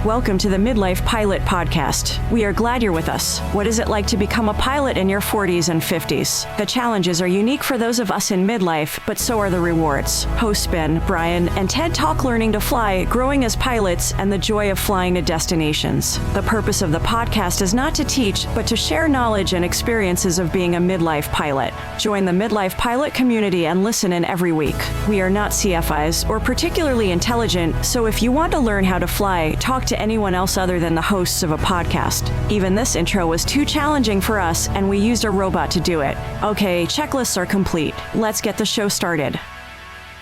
Welcome to the Midlife Pilot Podcast. We are glad you're with us. What is it like to become a pilot in your 40s and 50s? The challenges are unique for those of us in midlife, but so are the rewards. Hosts Ben, Brian, and Ted talk learning to fly, growing as pilots, and the joy of flying to destinations. The purpose of the podcast is not to teach, but to share knowledge and experiences of being a midlife pilot. Join the Midlife Pilot community and listen in every week. We are not CFIs or particularly intelligent, so if you want to learn how to fly, talk to anyone else other than the hosts of a podcast. Even this intro was too challenging for us, and we used a robot to do it. Okay, checklists are complete. Let's get the show started.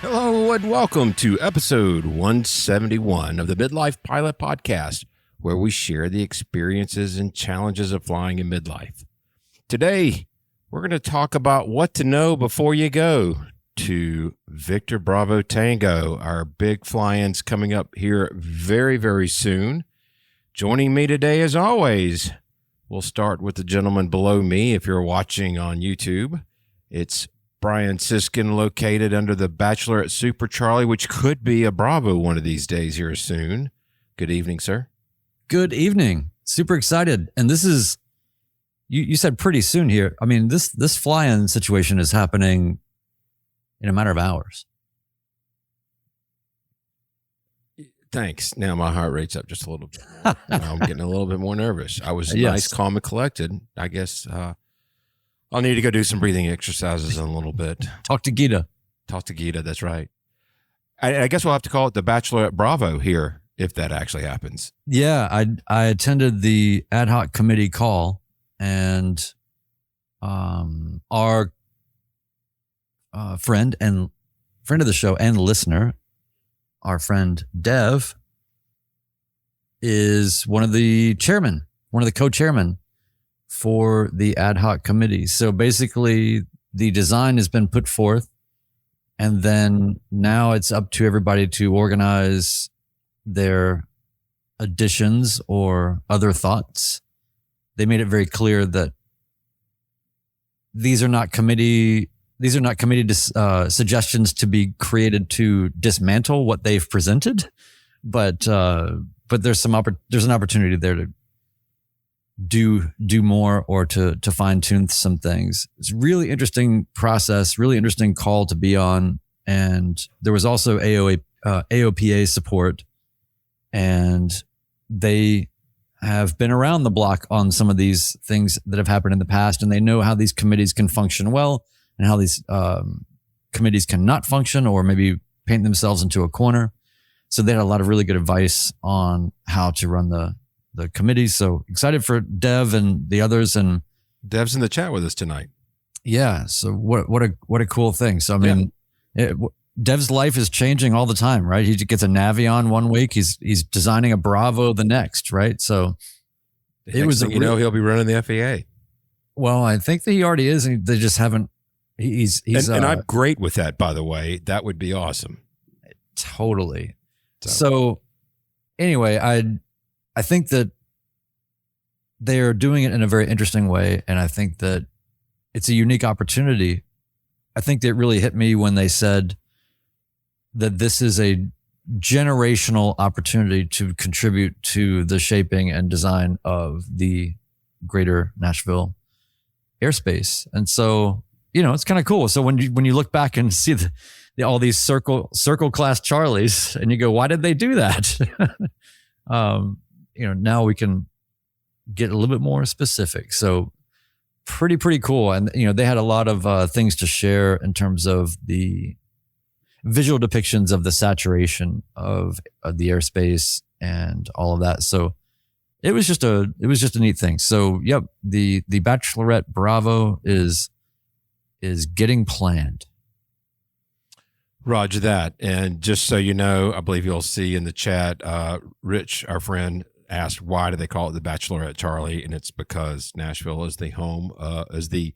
Hello and welcome to episode 171 of the Midlife Pilot Podcast, where we share the experiences and challenges of flying in midlife. Today, we're going to talk about what to know before you go to Victor Bravo Tango. Our big fly-ins coming up here very, very soon. Joining me today, as always, we'll start with the gentleman below me. If you're watching on YouTube, it's Brian Siskin, located under the Bachelorette Super Charlie, which could be a Bravo one of these days here soon. Good evening, sir. Good evening. Super excited. And this is, you said pretty soon here. I mean, this fly-in situation is happening in a matter of hours. Thanks. Now my heart rate's up just a little bit. I'm getting a little bit more nervous. I was nice, calm, and collected. I guess I'll need to go do some breathing exercises in a little bit. Talk to Gita. That's right. I guess we'll have to call it the Bachelorette Bravo here if that actually happens. Yeah, I attended the ad hoc committee call, and our friend of the show and listener, our friend Dev, is one of the co-chairmen for the ad hoc committee. So basically the design has been put forth, and then now it's up to everybody to organize their additions or other thoughts. They made it very clear that these are not committee suggestions to be created to dismantle what they've presented, but there's an opportunity there to do more or to fine tune some things. It's a really interesting process, really interesting call to be on, and there was also AOPA support, and they have been around the block on some of these things that have happened in the past, and they know how these committees can function well and how these committees cannot function or maybe paint themselves into a corner. So they had a lot of really good advice on how to run the committee. So excited for Dev and the others. And Dev's in the chat with us tonight. Yeah. So what a cool thing. So, I mean, Dev's life is changing all the time, right? He gets a Navion one week. He's designing a Bravo the next, right? So it was, he'll be running the FAA. Well, I think that he already is, and they just haven't. And I'm great with that, by the way. That would be awesome. Totally. So anyway, I think that they are doing it in a very interesting way, and I think that it's a unique opportunity. I think that it really hit me when they said that this is a generational opportunity to contribute to the shaping and design of the greater Nashville airspace. And so, it's kind of cool. So when you look back and see all these circle class Charlies, and you go, why did they do that? Now we can get a little bit more specific. So pretty cool. And, they had a lot of things to share in terms of the visual depictions of the saturation of the airspace and all of that. So it was just a neat thing. So, yep, the Bachelorette Bravo is getting planned. Roger that. And just so you know, I believe you'll see in the chat, Rich, our friend, asked why do they call it the Bachelorette Charlie, and it's because Nashville is the home, is the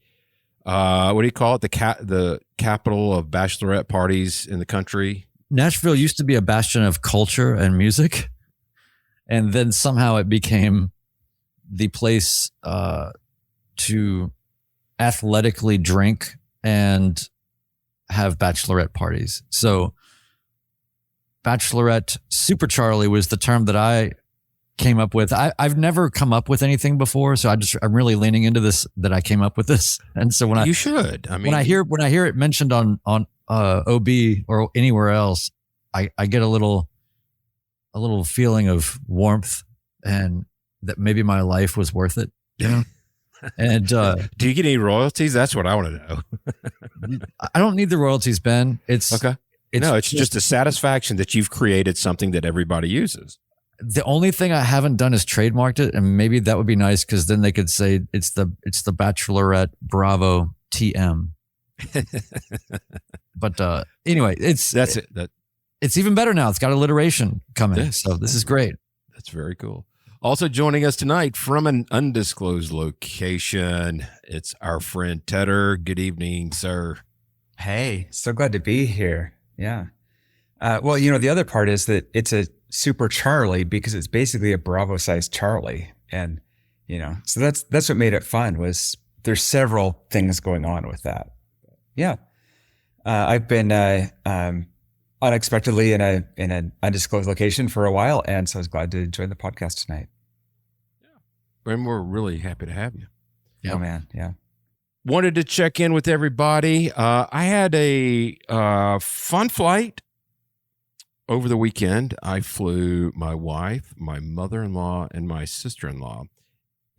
what do you call it? The capital of bachelorette parties in the country. Nashville used to be a bastion of culture and music, and then somehow it became the place to athletically drink and have bachelorette parties. So Bachelorette Super Charlie was the term that I came up with. I've never come up with anything before, so I'm really leaning into this, that I came up with this. And so You should. I mean, when I hear it mentioned on OB or anywhere else, I get a little feeling of warmth and that maybe my life was worth it, you know? And do you get any royalties? That's what I want to know. I don't need the royalties, Ben. It's okay. It's just a satisfaction that you've created something that everybody uses. The only thing I haven't done is trademarked it, and maybe that would be nice because then they could say it's the Bachelorette Bravo TM. But anyway, it's even better now. It's got alliteration coming, Yes. so this is great. That's very cool. Also joining us tonight from an undisclosed location, it's our friend Tedder. Good evening, sir. Hey, so glad to be here. Yeah. Well, the other part is that it's a Super Charlie because it's basically a Bravo-sized Charlie, and so that's what made it fun. Was there's several things going on with that. Yeah, I've been unexpectedly in an undisclosed location for a while, and so I was glad to join the podcast tonight. Yeah, and we're really happy to have you. Oh man, yeah. Wanted to check in with everybody. I had a fun flight over the weekend. I flew my wife, my mother-in-law, and my sister-in-law.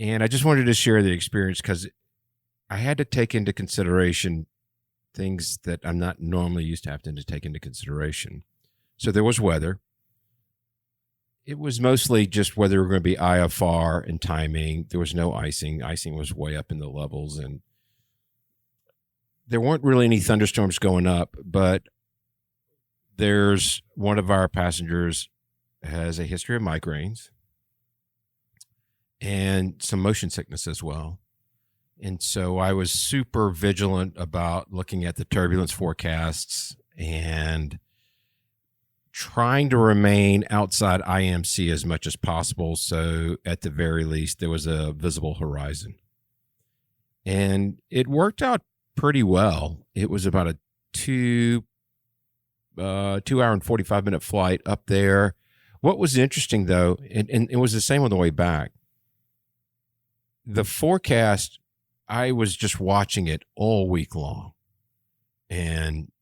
And I just wanted to share the experience because I had to take into consideration things that I'm not normally used to having to take into consideration. So there was weather. It was mostly just whether we're going to be IFR and timing. There was no icing. Icing was way up in the levels, and there weren't really any thunderstorms going up, but there's one of our passengers has a history of migraines and some motion sickness as well. And so I was super vigilant about looking at the turbulence forecasts and trying to remain outside IMC as much as possible. So at the very least, there was a visible horizon. And it worked out pretty well. It was about a 2 hour and 45-minute flight up there. What was interesting, though, and it was the same on the way back, the forecast, I was just watching it all week long. And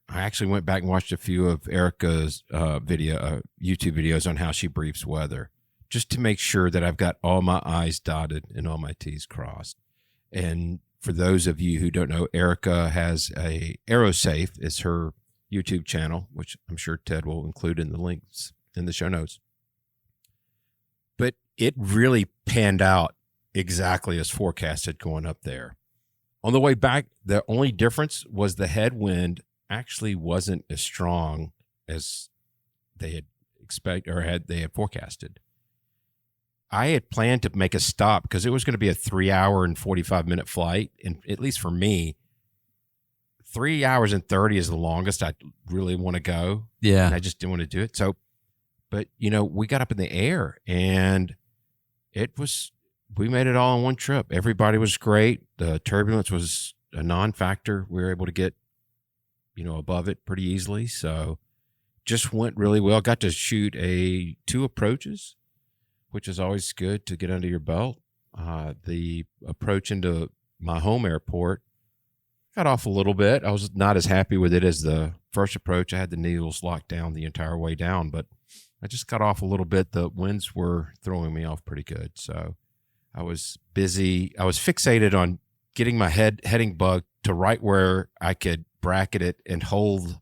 I actually went back and watched a few of Erica's YouTube videos on how she briefs weather, just to make sure that I've got all my I's dotted and all my T's crossed. And for those of you who don't know, Erica has a AeroSafe is her YouTube channel, which I'm sure Ted will include in the links in the show notes. But it really panned out exactly as forecasted going up there. On the way back, the only difference was the headwind actually wasn't as strong as they had they had forecasted. I had planned to make a stop because it was going to be a 3 hour and 45-minute flight. And at least for me, 3 hours and 30 is the longest I really want to go. Yeah. And I just didn't want to do it. So, but we got up in the air and we made it all in one trip. Everybody was great. The turbulence was a non-factor. We were able to get, above it pretty easily. So just went really well. Got to shoot 2 approaches, which is always good to get under your belt. The approach into my home airport got off a little bit. I was not as happy with it as the first approach. I had the needles locked down the entire way down, but I just got off a little bit. The winds were throwing me off pretty good. So I was busy. I was fixated on getting my heading bug to right where I could bracket it and hold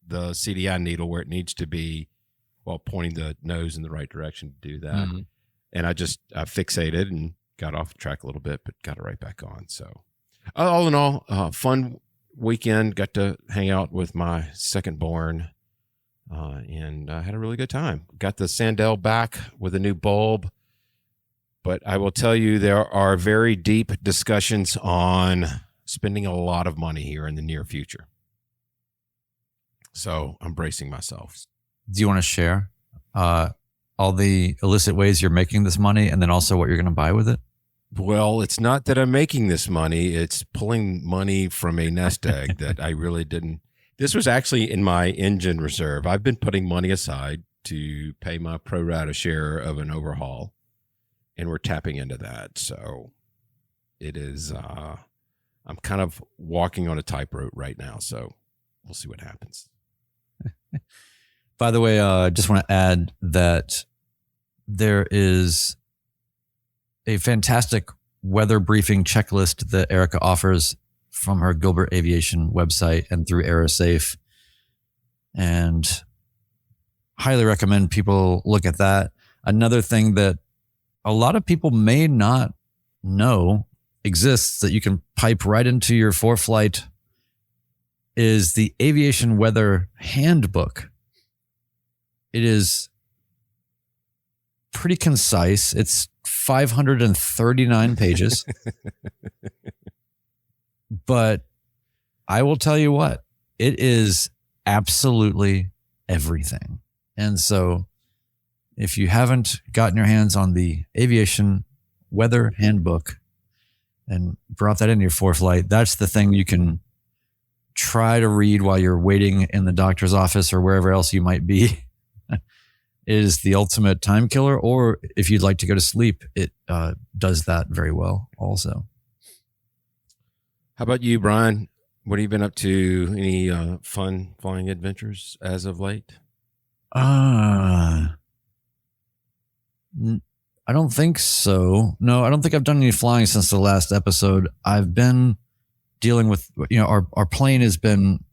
the CDI needle where it needs to be while pointing the nose in the right direction to do that. Mm-hmm. And I fixated and got off the track a little bit, but got it right back on. So all in all, fun weekend. Got to hang out with my second born and had a really good time. Got the Sandell back with a new bulb. But I will tell you, there are very deep discussions on spending a lot of money here in the near future. So I'm bracing myself. Do you want to share all the illicit ways you're making this money and then also what you're going to buy with it? Well, it's not that I'm making this money. It's pulling money from a nest egg that I really didn't. This was actually in my engine reserve. I've been putting money aside to pay my pro rata share of an overhaul, and we're tapping into that. So it is, I'm kind of walking on a tightrope right now. So we'll see what happens. By the way, I just want to add that there is a fantastic weather briefing checklist that Erica offers from her Gilbert Aviation website and through Aerosafe. And highly recommend people look at that. Another thing that a lot of people may not know exists that you can pipe right into your for-flight is the Aviation Weather Handbook. It is pretty concise. It's 539 pages. But I will tell you what, it is absolutely everything. And so if you haven't gotten your hands on the Aviation Weather Handbook and brought that into your for-flight, that's the thing you can try to read while you're waiting in the doctor's office or wherever else you might be. It is the ultimate time killer, or if you'd like to go to sleep, it does that very well also. How about you, Brian? What have you been up to? Any fun flying adventures as of late? I don't think so. No, I don't think I've done any flying since the last episode. I've been dealing with, our plane has been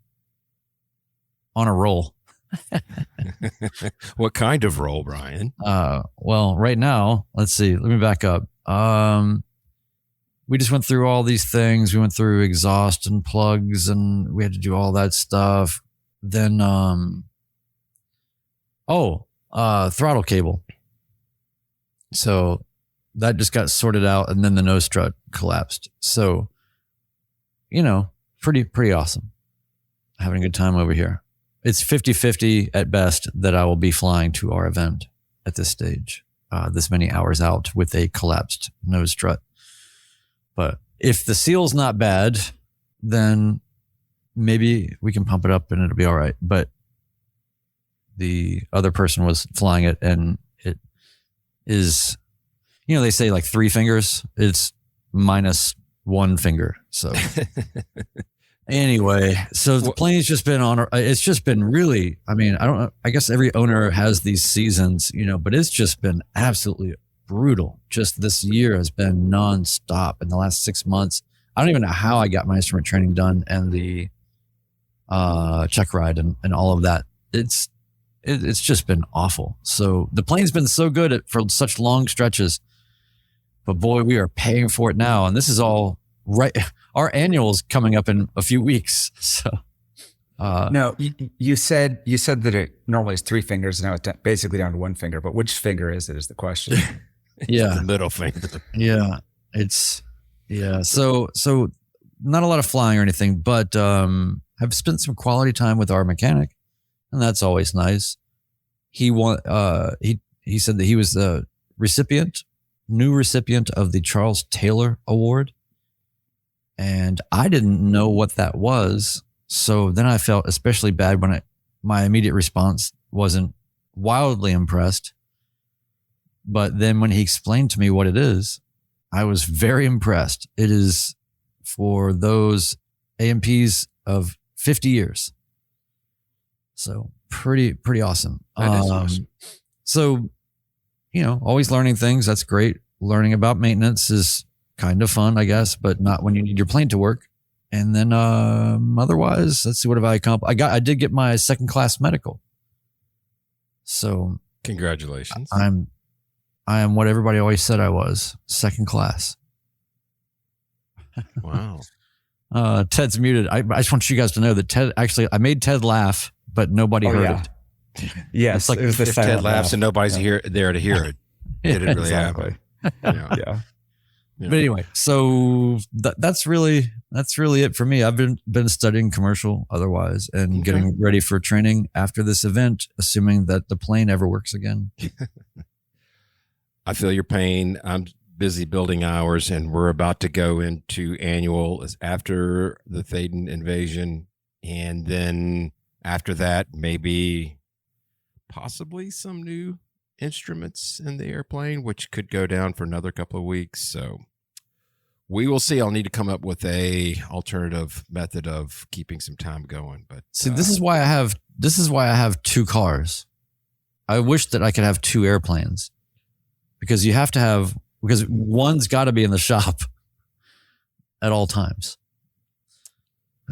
on a roll. What kind of roll, Brian? Well, right now, let's see. Let me back up. We just went through all these things. We went through exhaust and plugs, and we had to do all that stuff. Then, throttle cable. So that just got sorted out, and then the nose strut collapsed. So, pretty awesome. Having a good time over here. It's 50-50 at best that I will be flying to our event at this stage, this many hours out with a collapsed nose strut. But if the seal's not bad, then maybe we can pump it up and it'll be all right. But the other person was flying it, and it is, they say like 3 fingers. It's minus 1 finger. So anyway, so the plane's just been it's just been really, I don't know. I guess every owner has these seasons, but it's just been absolutely brutal. Just this year has been nonstop in the last 6 months. I don't even know how I got my instrument training done and the check ride and all of that. It's just been awful. So the plane's been so good for such long stretches, but boy, we are paying for it now. And this is all right. Our annual's coming up in a few weeks. So, no, you said that it normally is 3 fingers. Now it's basically down to 1 finger, but which finger is it is the question. Yeah. The middle finger. Yeah. So not a lot of flying or anything, but, I've spent some quality time with our mechanic, and that's always nice. He said that he was the new recipient of the Charles Taylor Award. And I didn't know what that was. So then I felt especially bad when my immediate response wasn't wildly impressed. But then when he explained to me what it is, I was very impressed. It is for those AMPs of 50 years. So pretty awesome. That is awesome. So, always learning things. That's great. Learning about maintenance is kind of fun, I guess, but not when you need your plane to work. And then otherwise, let's see, what have I accomplished? I did get my 2nd class medical. So congratulations. I am what everybody always said I was, 2nd class. Wow. Ted's muted. I just want you guys to know that I made Ted laugh, but nobody heard it. Yes. It's like if Ted laughs and nobody's there to hear it. Did it really exactly. happen? Yeah. But anyway, so that's really it for me. I've been studying commercial otherwise and getting ready for training after this event, assuming that the plane ever works again. I feel your pain. I'm busy building hours, and we're about to go into annual after the Thaden invasion. And then after that, maybe possibly some new instruments in the airplane, which could go down for another couple of weeks. So we will see. I'll need to come up with a alternative method of keeping some time going. But see, this is why I have 2 cars. I wish that I could have 2 airplanes, because because one's got to be in the shop at all times.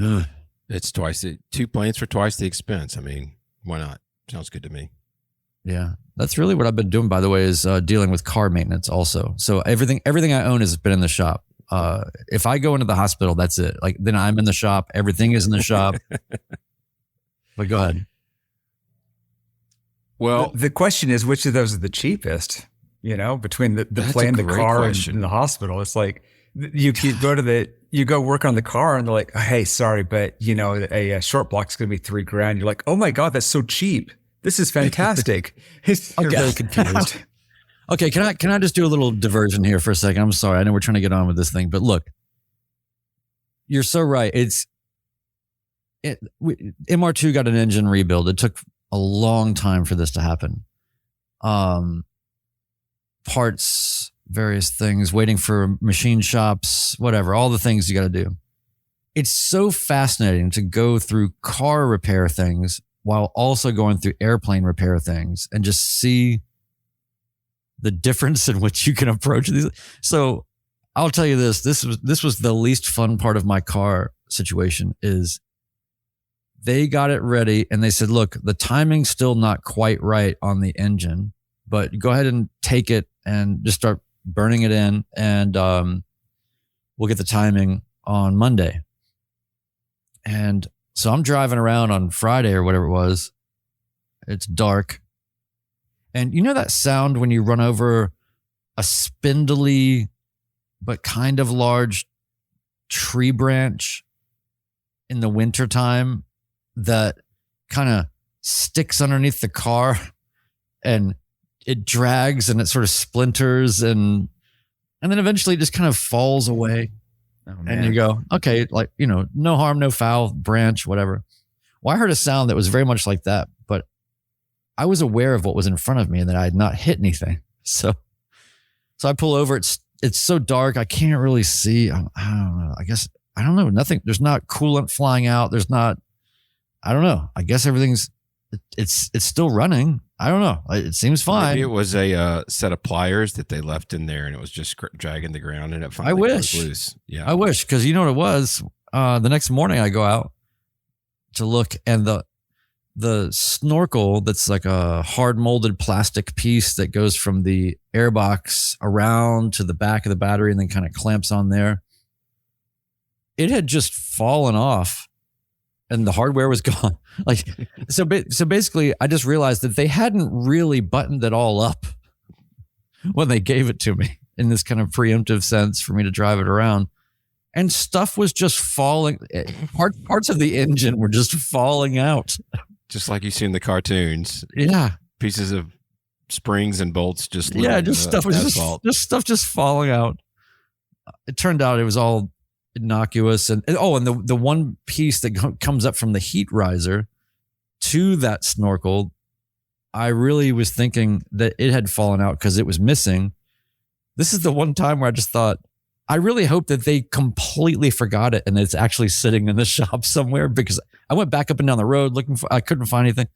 Ugh. It's 2 planes for twice the expense. I mean, why not? Sounds good to me. Yeah, that's really what I've been doing, by the way, is dealing with car maintenance also. So everything I own has been in the shop. If I go into the hospital, that's it. Like, then I'm in the shop. Everything is in the shop. But go ahead. Well, The question is, which of those are the cheapest? You know, between the That's plane, a the great car, question. and the hospital. It's like you go work on the car, and they're like, oh, "Hey, sorry, but you know, a short block is going to be $3,000." You're like, "Oh my god, that's so cheap! This is fantastic." You're very confused. Okay, can I just do a little diversion here for a second? I'm sorry. I know we're trying to get on with this thing, but look, you're so right. MR2 got an engine rebuild. It took a long time for this to happen. Parts, various things, waiting for machine shops, whatever, all the things you got to do. It's so fascinating to go through car repair things while also going through airplane repair things and just see the difference in which you can approach these. So I'll tell you this was the least fun part of my car situation. Is they got it ready and they said, look, the timing's still not quite right on the engine, but go ahead and take it and just start burning it in, and we'll get the timing on Monday. And so I'm driving around on Friday or whatever it was. It's dark. And you know that sound when you run over a spindly but kind of large tree branch in the wintertime that kind of sticks underneath the car and it drags and it sort of splinters and then eventually just kind of falls away. Oh, and you go, okay, like, you know, no harm, no foul, branch, whatever. Well, I heard a sound that was very much like that, but I was aware of what was in front of me and that I had not hit anything. So I pull over. It's so dark. I can't really see. I don't know. I don't know. Nothing. There's not coolant flying out. There's not, I don't know. I guess everything's, it's still running. I don't know. It seems fine. Maybe it was a set of pliers that they left in there and it was just dragging the ground and it finally wish. broke loose. Yeah. I wish, because you know what it was? The next morning I go out to look, and the snorkel that's like a hard molded plastic piece that goes from the airbox around to the back of the battery and then kind of clamps on there. It had just fallen off and the hardware was gone. Like, so basically I just realized that they hadn't really buttoned it all up when they gave it to me in this kind of preemptive sense for me to drive it around. And stuff was just falling. Parts of the engine were just falling out. Just like you see in the cartoons. Yeah. Pieces of springs and bolts just stuff was just falling out. It turned out it was all innocuous, and the one piece that comes up from the heat riser to that snorkel, I really was thinking that it had fallen out because it was missing. This is the one time where I just thought, I really hope that they completely forgot it and it's actually sitting in the shop somewhere, because I went back up and down the road I couldn't find anything.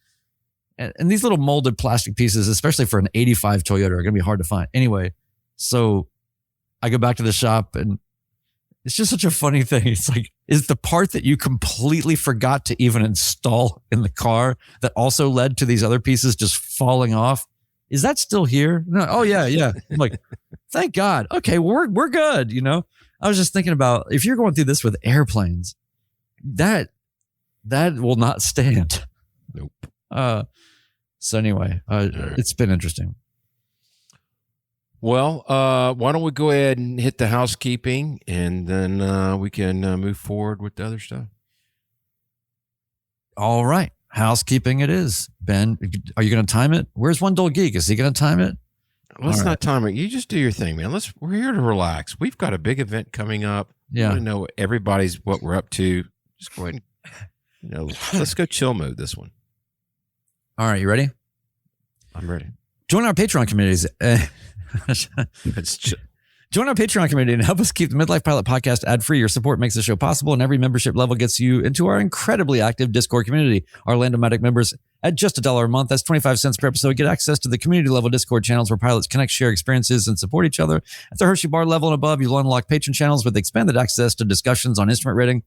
And these little molded plastic pieces, especially for an 85 Toyota, are going to be hard to find. Anyway, so I go back to the shop and it's just such a funny thing. It's like, is the part that you completely forgot to even install in the car that also led to these other pieces just falling off, is that still here? No. Oh yeah. I'm like, thank God. Okay, we're good. You know, I was just thinking about, if you're going through this with airplanes, that will not stand. Nope. So anyway, it's been interesting. Well, why don't we go ahead and hit the housekeeping, and then we can move forward with the other stuff. All right. Housekeeping it is. Ben, are you going to time it? Where's One Dull Geek? Is he going to time it? Let's not time it. You just do your thing, man. We're here to relax. We've got a big event coming up. Yeah. I want to know what we're up to. Just go ahead and, let's go chill mode this one. All right. You ready? I'm ready. Join our Patreon communities. Join our Patreon community and help us keep the Midlife Pilot podcast ad-free. Your support makes the show possible, and every membership level gets you into our incredibly active Discord community. Our Landomatic members at just $1 a month, that's 25 cents per episode, get access to the community level Discord channels where pilots connect, share experiences, and support each other. At the Hershey Bar level and above, you'll unlock patron channels with expanded access to discussions on instrument rating,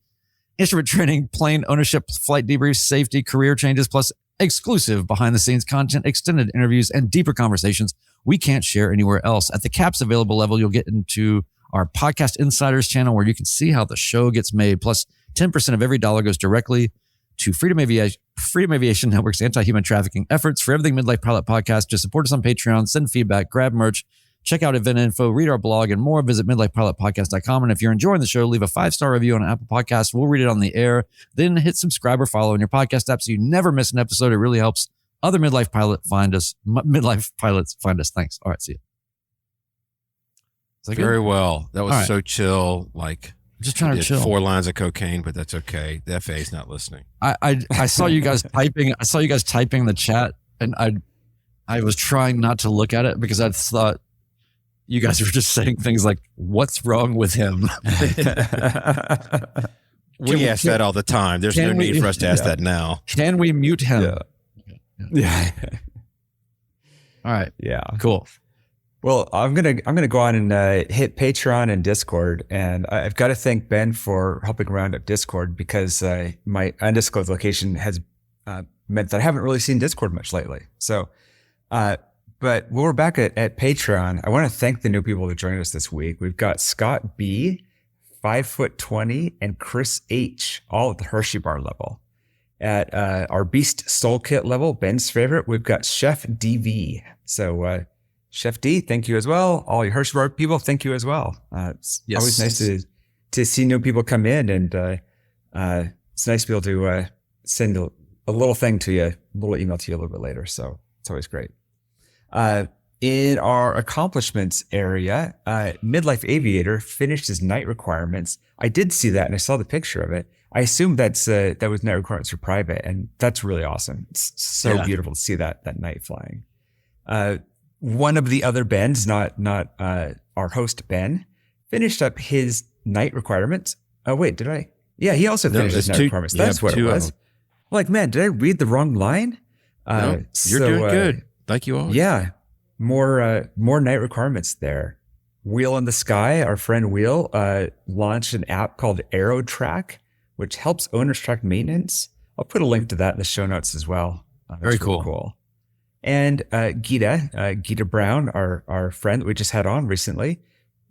instrument training, plane ownership, flight debriefs, safety, career changes, plus exclusive behind-the-scenes content, extended interviews, and deeper conversations we can't share anywhere else. At the caps available level, you'll get into our Podcast Insiders channel where you can see how the show gets made. Plus, 10% of every dollar goes directly to Freedom Aviation Network's anti-human trafficking efforts. For everything Midlife Pilot Podcast, just support us on Patreon, send feedback, grab merch, check out event info, read our blog, and more. Visit midlifepilotpodcast.com. And if you're enjoying the show, leave a 5-star review on Apple Podcasts. We'll read it on the air. Then hit subscribe or follow in your podcast app so you never miss an episode. It really helps other midlife pilots find us. Thanks. All right, see you. Very well. That was All right. so chill. Like, Just trying to chill. 4 lines of cocaine, but that's okay. The FAA is not listening. I saw you guys typing. I saw you guys typing in the chat, and I was trying not to look at it because I thought you guys were just saying things like, "What's wrong with him?" We ask that all the time. There's no need for us to ask that now. Can we mute him? Yeah. All right. Yeah. Cool. Well, I'm gonna go on and hit Patreon and Discord, and I've got to thank Ben for helping round up Discord because my undisclosed location has meant that I haven't really seen Discord much lately. So, but when we're back at Patreon, I want to thank the new people that joined us this week. We've got Scott B, 5'20", and Chris H, all at the Hershey Bar level. At our Beast Soul Kit level, Ben's favorite, we've got Chef DV. So, Chef D, thank you as well. All your Hershey Bar people, thank you as well. It's always nice to see new people come in, and it's nice to be able to send a little thing to you, a little email to you a little bit later. So it's always great. In our accomplishments area, Midlife Aviator finished his night requirements. I did see that, and I saw the picture of it. I assume that was night requirements for private, and that's really awesome. It's so beautiful to see that night flying. One of the other Bens, not our host Ben, finished up his night requirements. Oh wait, did I? Yeah, he also finished his night requirements. That's what it was. Like, man, did I read the wrong line? No, you're doing good. Like you always. Yeah, more night requirements there. Wheel in the Sky, our friend Wheel, launched an app called AeroTrack, which helps owners track maintenance. I'll put a link to that in the show notes as well. Very really cool. And Gita Brown, our friend that we just had on recently,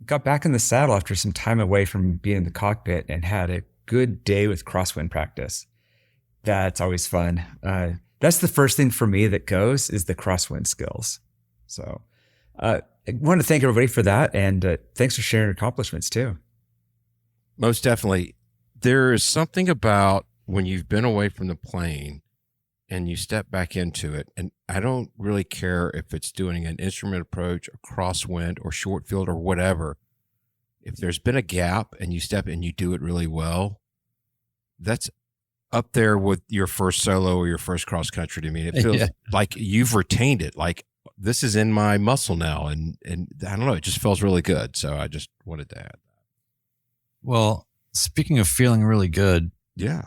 got back in the saddle after some time away from being in the cockpit and had a good day with crosswind practice. That's always fun. That's the first thing for me that goes is the crosswind skills. So I want to thank everybody for that, and thanks for sharing your accomplishments too. Most definitely. There is something about when you've been away from the plane and you step back into it, and I don't really care if it's doing an instrument approach or crosswind or short field or whatever. If there's been a gap and you step and you do it really well, that's up there with your first solo or your first cross country to me. It feels like you've retained it. Like, this is in my muscle now, and I don't know, it just feels really good. So I just wanted to add that. Well, speaking of feeling really good, yeah,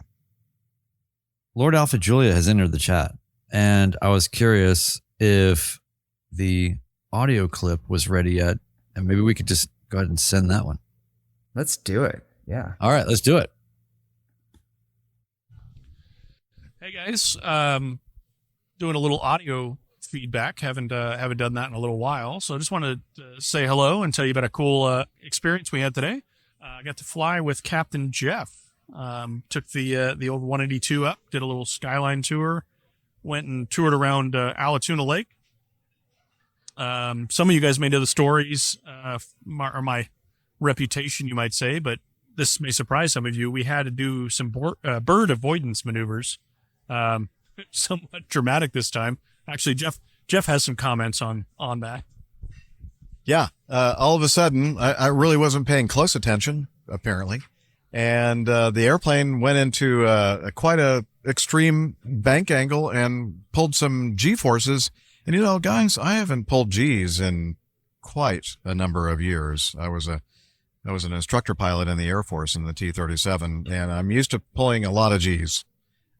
Lord Alpha Julia has entered the chat, and I was curious if the audio clip was ready yet, and maybe we could just go ahead and send that one. Let's do it. Yeah. All right, let's do it. Hey guys, doing a little audio feedback. Haven't done that in a little while, so I just wanted to say hello and tell you about a cool experience we had today. I got to fly with Captain Jeff. Took the old 182 up, did a little skyline tour, went and toured around Allatoona Lake. Some of you guys may know the stories, or my reputation, you might say, but this may surprise some of you. We had to do some bird avoidance maneuvers, somewhat dramatic this time. Actually, Jeff has some comments on that. Yeah, all of a sudden, I really wasn't paying close attention, apparently. And the airplane went into quite a extreme bank angle and pulled some G-forces And you know, guys, I haven't pulled G's in quite a number of years. I was an instructor pilot in the Air Force in the T-37, and I'm used to pulling a lot of G's.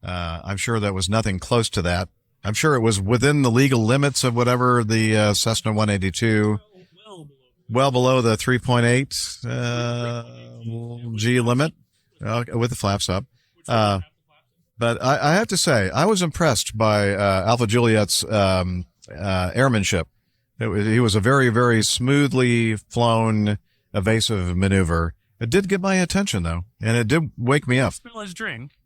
I'm sure that was nothing close to that. I'm sure it was within the legal limits of whatever the Cessna 182, well below the 3.8 G limit with the flaps up. But I have to say, I was impressed by Alpha Juliet's airmanship. He was a very, very smoothly flown, evasive maneuver. It did get my attention, though, and it did wake me up. Spill his drink,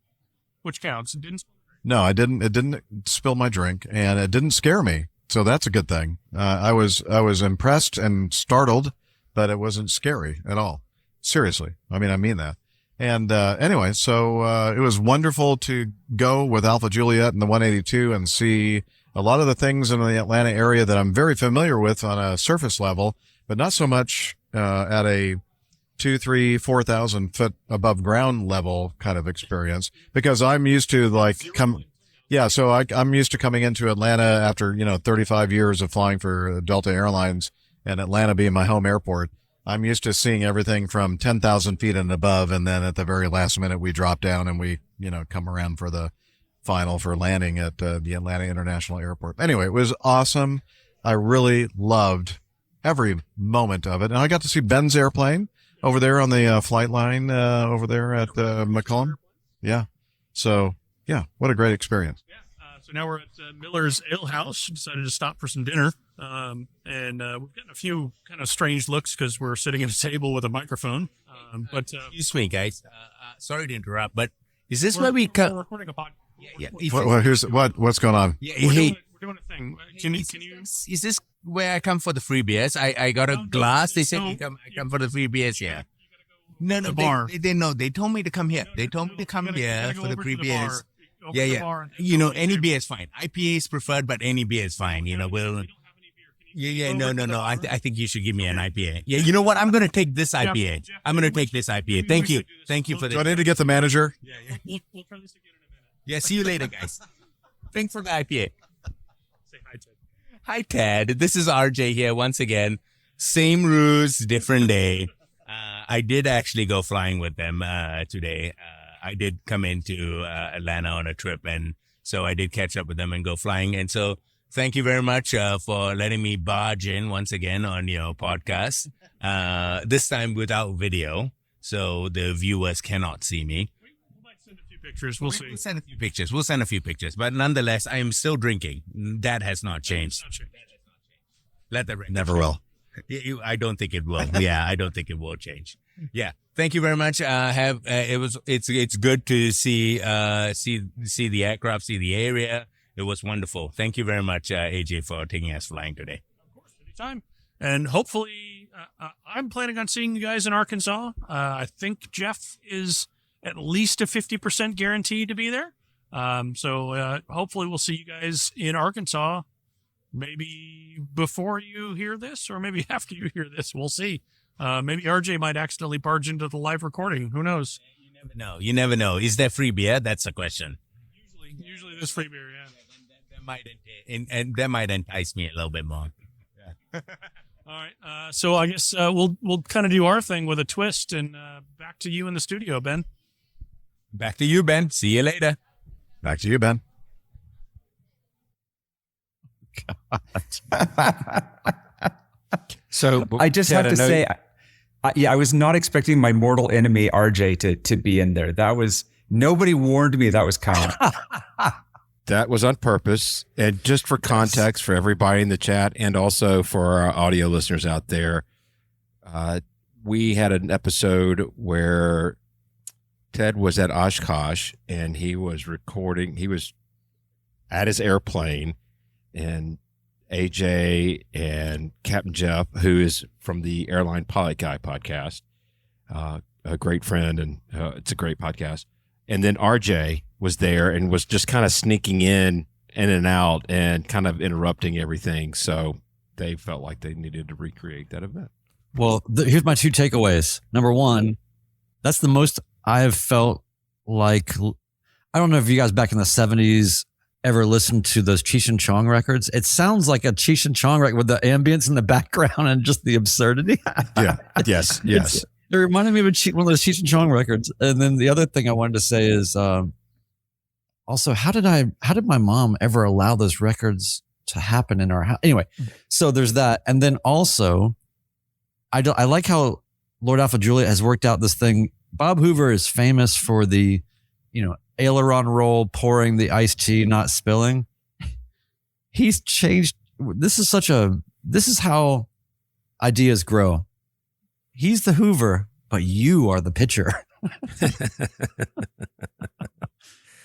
which counts. It didn't. No, I didn't. It didn't spill my drink, and it didn't scare me. So that's a good thing. I was impressed and startled, but it wasn't scary at all. Seriously. I mean that. And anyway, so it was wonderful to go with Alpha Juliet and the 182 and see a lot of the things in the Atlanta area that I'm very familiar with on a surface level, but not so much at a 2,000, 3,000, 4,000 foot above ground level kind of experience, because I'm used to I'm used to coming into Atlanta after, 35 years of flying for Delta Airlines and Atlanta being my home airport. I'm used to seeing everything from 10,000 feet and above. And then at the very last minute, we drop down and we, come around for the final for landing at the Atlanta International Airport. Anyway, it was awesome. I really loved every moment of it. And I got to see Ben's airplane over there on the flight line over there at McCollum. Yeah. So, yeah, what a great experience. Yeah. So now we're at Miller's Ale House. Decided to stop for some dinner. And we've gotten a few kind of strange looks because we're sitting at a table with a microphone. Excuse me, guys. Sorry to interrupt, but is this where we come? We're recording a podcast. Yeah. What's going on? Yeah, We're hey, doing a thing. Can you? is this where I come for the free beers? I got a glass. They said I come for the free beers. Yeah. No, The bar. they know. They told me to come here. They told me to come here Gotta for the over free to the bar. beers. Go over to the bar and- Any beer is fine. IPA is preferred, but any beer is fine. We'll. We don't have any beer. Can you Yeah, go no. over to the I bar? think you should give me an IPA. Yeah, you know what? I'm gonna take this IPA. Jeff, I'm gonna take this IPA. Thank you. Thank you for Do I this. need to get the manager? We'll try this again in a minute. Yeah, see you later, guys. Thanks for the IPA. Say hi, Ted. Hi, Ted. This is RJ here once again. Same rules, different day. I did actually go flying with them today. I did come into Atlanta on a trip, and so I did catch up with them and go flying. And so thank you very much for letting me barge in once again on your podcast, this time without video, so the viewers cannot see me. We might send a few pictures. We'll see. We'll send a few pictures. But nonetheless, I am still drinking. That has not changed. Let the record Never show. will. I don't think it will. Yeah, I don't think it will change. Yeah, thank you very much. It's good to see the aircraft, see the area. It was wonderful. Thank you very much, AJ, for taking us flying today. Of course, anytime. And hopefully, I'm planning on seeing you guys in Arkansas. I think Jeff is at least a 50% guaranteed to be there. So hopefully we'll see you guys in Arkansas, maybe before you hear this or maybe after you hear this. We'll see. Maybe RJ might accidentally barge into the live recording. Who knows? You never know. Is there free beer? That's the question. Usually there's free beer, yeah. That might entice me a little bit more. All right. So I guess we'll kind of do our thing with a twist and back to you in the studio, Ben. Back to you, Ben. See you later. Back to you, Ben. So I just have to say, I was not expecting my mortal enemy RJ to be in there. Nobody warned me that was coming. That was on purpose. And just for context for everybody in the chat and also for our audio listeners out there, we had an episode where Ted was at Oshkosh and he was recording. He was at his airplane, and AJ and Captain Jeff, who is from the Airline Pilot Guy podcast, a great friend, and it's a great podcast. And then RJ was there and was just kind of sneaking in and out and kind of interrupting everything. So they felt like they needed to recreate that event. Well, here's my two takeaways. Number one, that's the most I've felt like, I don't know if you guys back in the 70s ever listened to those Cheech and Chong records, it sounds like a Cheech and Chong record with the ambience in the background and just the absurdity. Yeah. Yes. Yes. It reminded me of one of those Cheech and Chong records. And then the other thing I wanted to say is, also, how did my mom ever allow those records to happen in our house? Anyway, so there's that. And then also, I like how Lord Alpha Juliet has worked out this thing. Bob Hoover is famous for the, aileron roll, pouring the iced tea, not spilling. He's changed. This is how ideas grow. He's the Hoover, but you are the pitcher.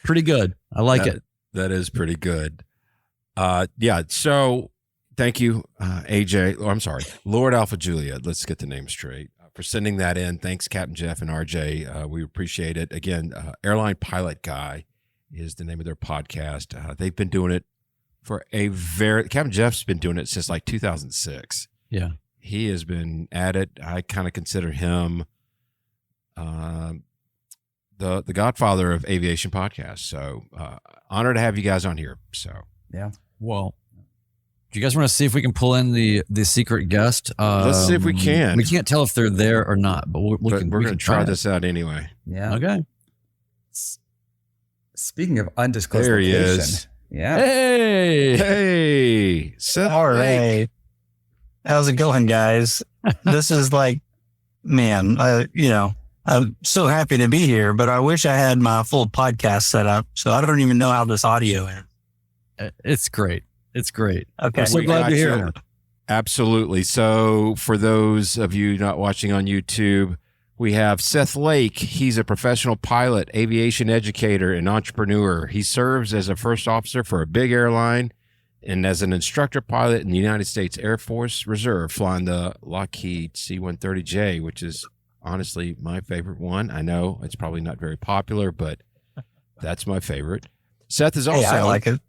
Pretty good. I like it. That is pretty good. Yeah. So thank you, AJ. Oh, I'm sorry, Lord Alpha Juliet. Let's get the name straight. For sending that in. Thanks, Captain Jeff and RJ. We appreciate it. Again, Airline Pilot Guy is the name of their podcast. They've been doing it for Captain Jeff's been doing it since like 2006. Yeah. He has been at it. I kind of consider him the godfather of aviation podcasts. So honored to have you guys on here. So yeah. Well, do you guys want to see if we can pull in the secret guest? Let's see if we can. We can't tell if they're there or not, but we're going to try this out anyway. Yeah. Okay. Speaking of undisclosed there he location. is. Yeah. Hey, Seth All Lake. right. How's it going, guys? This is like, man, I'm so happy to be here, but I wish I had my full podcast set up. So I don't even know how this audio is. It's great. It's great. Okay. I'm so glad you're here. Absolutely. So for those of you not watching on YouTube, we have Seth Lake. He's a professional pilot, aviation educator, and entrepreneur. He serves as a first officer for a big airline and as an instructor pilot in the United States Air Force Reserve, flying the Lockheed C-130J, which is honestly my favorite one. I know it's probably not very popular, but that's my favorite. Seth is also... Hey, I like it.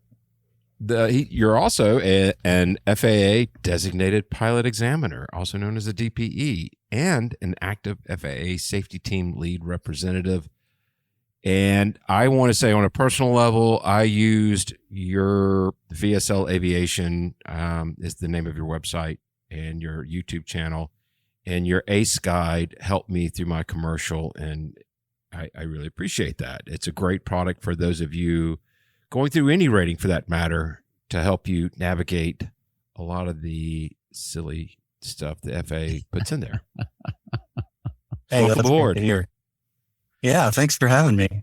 You're also an FAA designated pilot examiner, also known as a DPE, and an active FAA safety team lead representative. And I want to say on a personal level, I used your VSL Aviation is the name of your website and your YouTube channel, and your ACE guide helped me through my commercial. And I really appreciate that. It's a great product for those of you going through any rating for that matter, to help you navigate a lot of the silly stuff the FAA puts in there. Hey, welcome aboard. Here. Yeah, thanks for having me.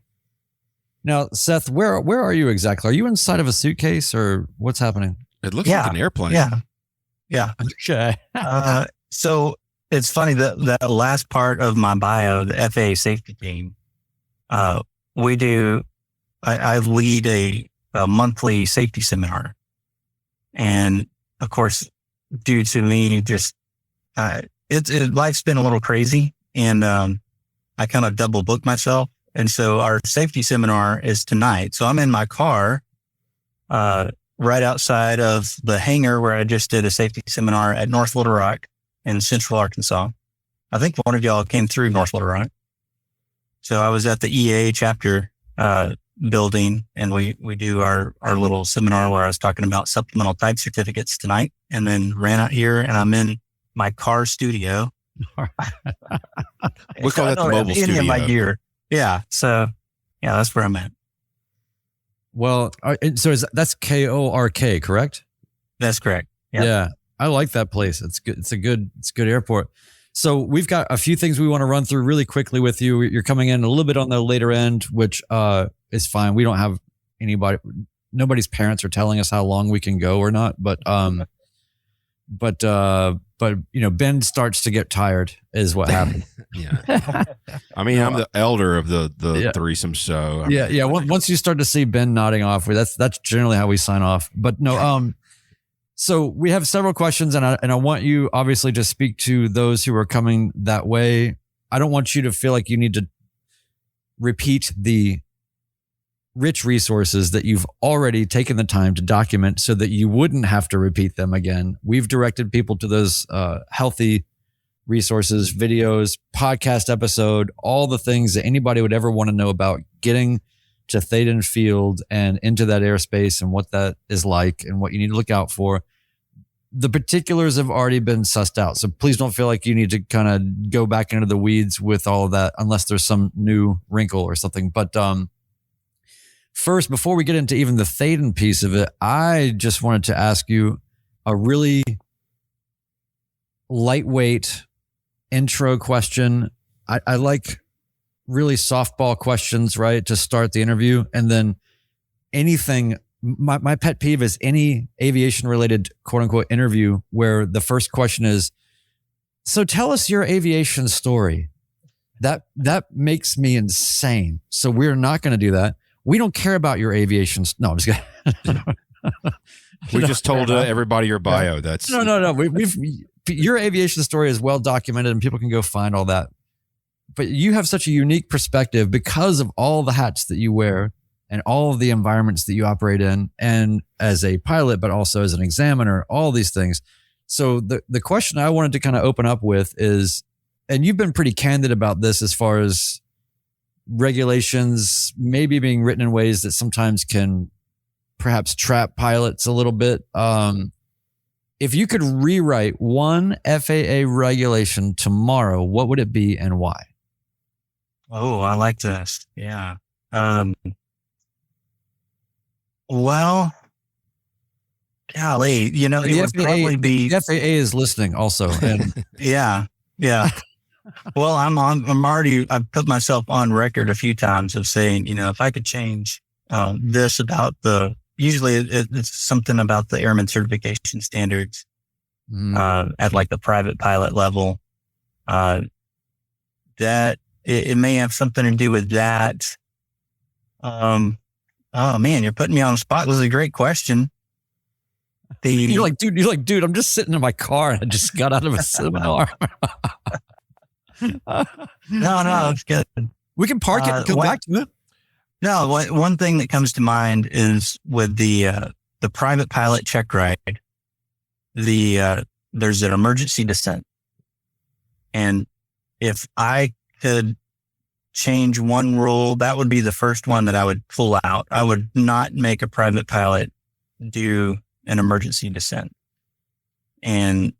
Now, Seth, where are you exactly? Are you inside of a suitcase or what's happening? It looks like an airplane. Yeah. Okay. So it's funny that last part of my bio, the FAA safety team, we do. I lead a monthly safety seminar. And of course, due to me, just, life's been a little crazy, and I kind of double booked myself. And so our safety seminar is tonight. So I'm in my car, right outside of the hangar where I just did a safety seminar at North Little Rock in Central Arkansas. I think one of y'all came through North Little Rock. So I was at the EA chapter, building, and we do our little seminar where I was talking about supplemental type certificates tonight, and then ran out here, and I'm in my car studio. We call that the mobile studio. My gear. Yeah. So yeah, that's where I'm at. Well, so that's KORK, correct? That's correct. Yep. Yeah. I like that place. It's good. It's a good airport. So we've got a few things we want to run through really quickly with you. You're coming in a little bit on the later end, which is fine. We don't have nobody's parents are telling us how long we can go or not. But Ben starts to get tired is what happened. Yeah. I mean, I'm the elder of the threesome. So yeah. Once you start to see Ben nodding off, that's generally how we sign off. But no, so we have several questions, and I want you obviously to speak to those who are coming that way. I don't want you to feel like you need to repeat the rich resources that you've already taken the time to document so that you wouldn't have to repeat them again. We've directed people to those healthy resources, videos, podcast episode, all the things that anybody would ever want to know about getting to Thaden Field and into that airspace and what that is like and what you need to look out for. The particulars have already been sussed out. So please don't feel like you need to kind of go back into the weeds with all of that unless there's some new wrinkle or something. But first, before we get into even the Thaden piece of it, I just wanted to ask you a really lightweight intro question. I like really softball questions, right, to start the interview. And then anything, my pet peeve is any aviation related quote unquote interview where the first question is, so tell us your aviation story. That makes me insane. So we're not going to do that. We don't care about your aviation. No, I'm just kidding. We just told everybody your bio. That's no. Your aviation story is well documented and people can go find all that. But you have such a unique perspective because of all the hats that you wear and all of the environments that you operate in, and as a pilot, but also as an examiner, all these things. So the question I wanted to kind of open up with is, and you've been pretty candid about this as far as regulations maybe being written in ways that sometimes can perhaps trap pilots a little bit. If you could rewrite one FAA regulation tomorrow, what would it be and why? Oh, I like this. Yeah. Well, golly, it would probably be the FAA is listening also. And yeah. Well, I've put myself on record a few times of saying, if I could change this about usually it's something about the airman certification standards at like the private pilot level, that it may have something to do with that. Oh man, you're putting me on the spot. This is a great question. You're like, dude, I'm just sitting in my car and I just got out of a seminar. No, it's good. We can park it and come back to it. No, one thing that comes to mind is with the private pilot check ride, there's an emergency descent. And if I could change one rule, that would be the first one that I would pull out. I would not make a private pilot do an emergency descent. And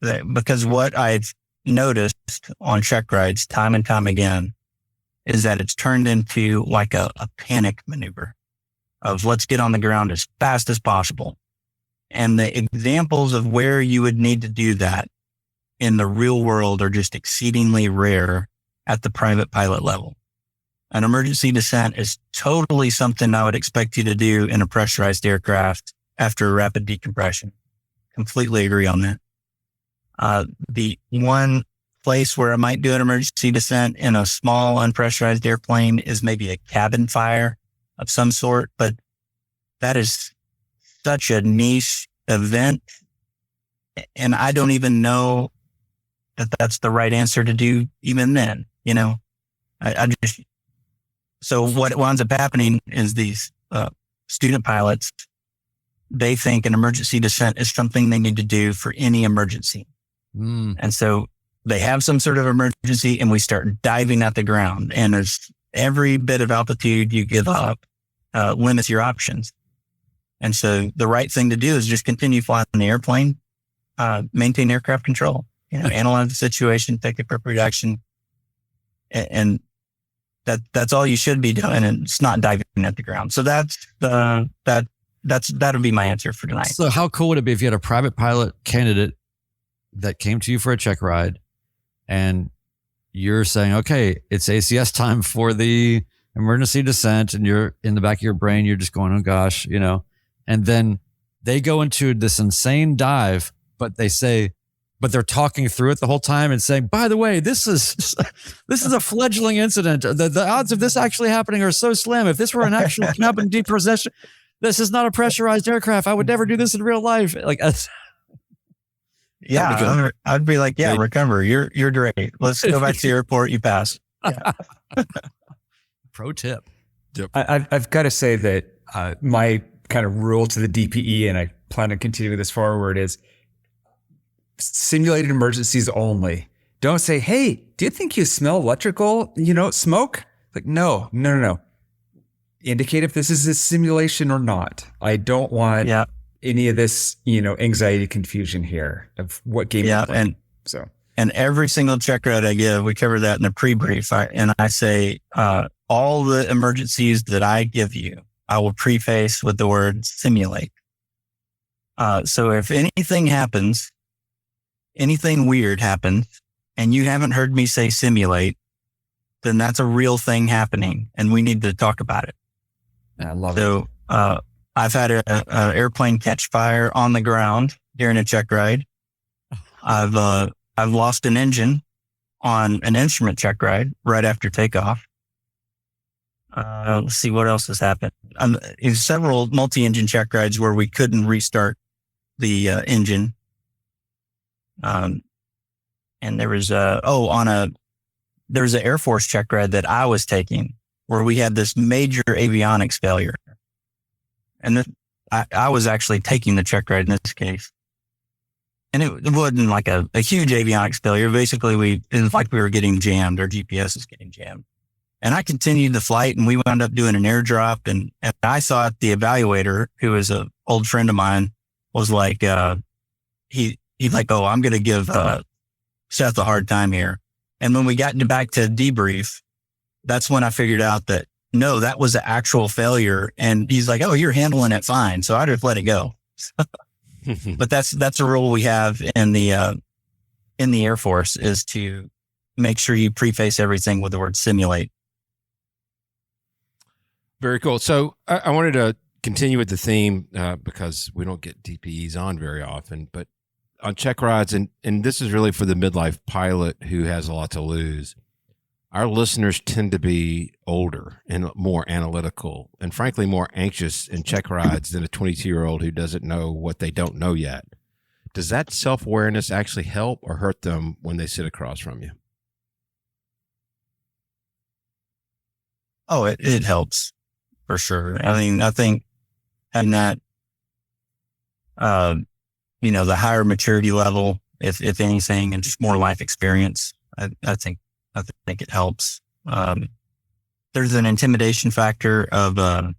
because what I've noticed on check rides time and time again is that it's turned into like a panic maneuver of let's get on the ground as fast as possible. And the examples of where you would need to do that in the real world are just exceedingly rare at the private pilot level. An emergency descent is totally something I would expect you to do in a pressurized aircraft after a rapid decompression. Completely agree on that. The one place where I might do an emergency descent in a small unpressurized airplane is maybe a cabin fire of some sort, but that is such a niche event. And I don't even know that that's the right answer to do even then, so what winds up happening is these student pilots, they think an emergency descent is something they need to do for any emergency. And so they have some sort of emergency and we start diving at the ground, and there's every bit of altitude you give up limits your options. And so the right thing to do is just continue flying the airplane, maintain aircraft control, analyze the situation, take appropriate action. And that's all you should be doing. And it's not diving at the ground. So that'll be my answer for tonight. So how cool would it be if you had a private pilot candidate that came to you for a check ride and you're saying, okay, it's ACS time for the emergency descent, and you're in the back of your brain, you're just going, oh gosh, and then they go into this insane dive, but they're talking through it the whole time and saying, by the way, this is a fledgling incident. The odds of this actually happening are so slim. If this were an actual cabin depressurization, this is not a pressurized aircraft. I would never do this in real life. Yeah, I'd be like, recover. You're great. Let's go back to the airport. You pass. Yeah. Pro tip. Yep. I've got to say that my kind of rule to the DPE, and I plan to continue this forward, is simulated emergencies only. Don't say, hey, do you think you smell electrical, smoke? Like, no. indicate if this is a simulation or not. I don't want any of this, anxiety, confusion here of what game you're playing. And every single check ride I give, we cover that in the pre-brief. I say, all the emergencies that I give you, I will preface with the word simulate. So if anything happens, anything weird happens, and you haven't heard me say simulate, then that's a real thing happening, and we need to talk about it. I love it. So, I've had an airplane catch fire on the ground during a check ride. I've lost an engine on an instrument check ride right after takeoff. Let's see what else has happened. In several multi-engine check rides where we couldn't restart the engine. And there was there was an Air Force check ride that I was taking where we had this major avionics failure. And I was actually taking the check ride in this case. And it wasn't like a huge avionics failure. Basically, it was like we were getting jammed. Our GPS is getting jammed. And I continued the flight, and we wound up doing an airdrop. And I thought the evaluator, who is an old friend of mine, was like, he's like, oh, I'm going to give Seth a hard time here. And when we got back to debrief, that's when I figured out that, no, that was an actual failure. And he's like, oh, you're handling it fine. So I just let it go. But that's a rule we have in the Air Force, is to make sure you preface everything with the word simulate. Very cool. So I wanted to continue with the theme because we don't get DPEs on very often, but on check rides, and this is really for the midlife pilot who has a lot to lose. Our listeners tend to be older and more analytical and frankly more anxious in check rides than a 22-year-old who doesn't know what they don't know yet. Does that self-awareness actually help or hurt them when they sit across from you? Oh, it helps for sure. I mean, I think having that, the higher maturity level, if anything, and just more life experience, I think it helps. There's an intimidation factor of, I'm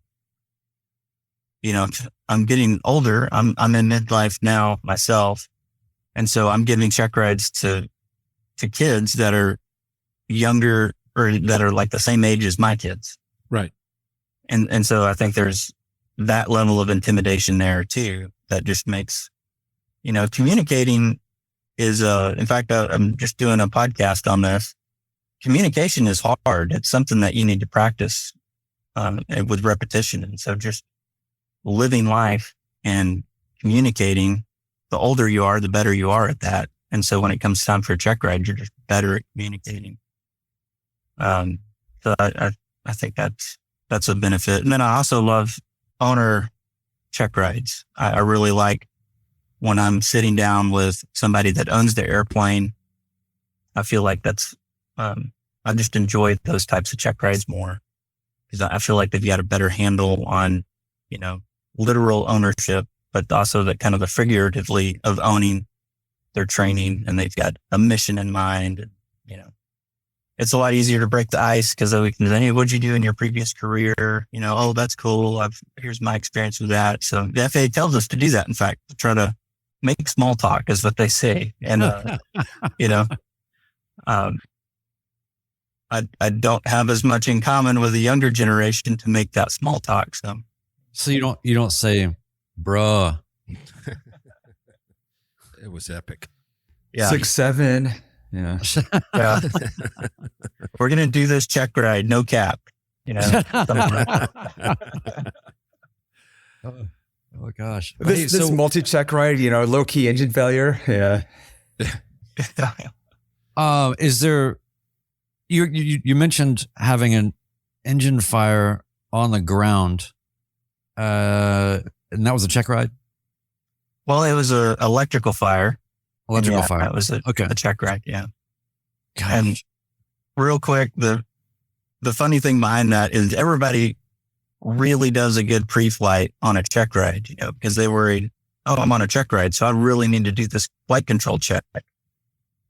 getting older. I'm in midlife now myself. And so I'm giving check rides to kids that are younger or that are like the same age as my kids. Right. And so I think there's that level of intimidation there too, that just makes, communicating is, in fact, I'm just doing a podcast on this. Communication is hard. It's something that you need to practice, with repetition. And so just living life and communicating, the older you are, the better you are at that. And so when it comes time for a check ride, you're just better at communicating. So I think that's a benefit. And then I also love owner check rides. I really like when I'm sitting down with somebody that owns the airplane. I feel like that's, I just enjoy those types of check rides more because I feel like they've got a better handle on, literal ownership, but also the kind of the figuratively of owning their training, and they've got a mission in mind. And, it's a lot easier to break the ice because we can say, hey, what'd you do in your previous career? Oh, that's cool. Here's my experience with that. So the FAA tells us to do that. In fact, to try to make small talk is what they say. And, I don't have as much in common with the younger generation to make that small talk. So you don't say, bruh. It was epic. Yeah. 6'7". Yeah. Yeah. We're going to do this check ride. No cap, Oh gosh. This multi-check ride, low key engine failure. Yeah. Is there, you mentioned having an engine fire on the ground, and that was a check ride? Well, it was a electrical fire. Electrical fire. That was a check ride. Yeah. Gosh. And real quick, the funny thing behind that is everybody really does a good pre-flight on a check ride, because they worried, oh, I'm on a check ride, so I really need to do this flight control check.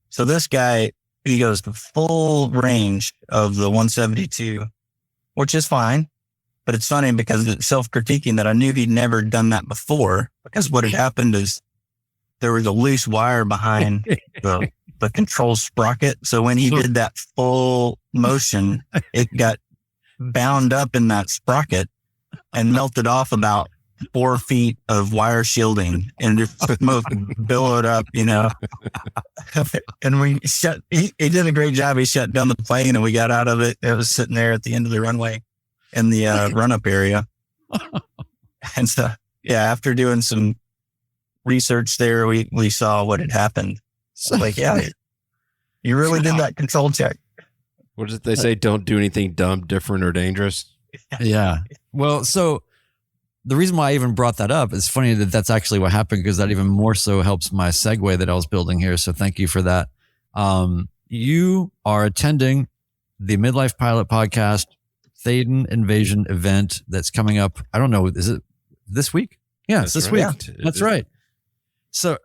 So this guy, he goes to full range of the 172, which is fine. But it's funny because it's self-critiquing that I knew he'd never done that before, because what had happened is there was a loose wire behind the control sprocket. So when he did that full motion, it got bound up in that sprocket and melted off about 4 feet of wire shielding, and just billowed up, you know. And he did a great job. He shut down the plane and we got out of it. It was sitting there at the end of the runway in the run-up area. And so, yeah, after doing some research there, we saw what had happened. So like, yeah, you really did that control check. What did they say? Don't do anything dumb, different, or dangerous. Yeah. Well, so the reason why I even brought that up is funny that that's actually what happened, because that even more so helps my segue that I was building here. So thank you for that. You are attending the Midlife Pilot Podcast Thaden Invasion event that's coming up. I don't know. Is it this week? Yeah, it's this week. Yeah. That's right. So,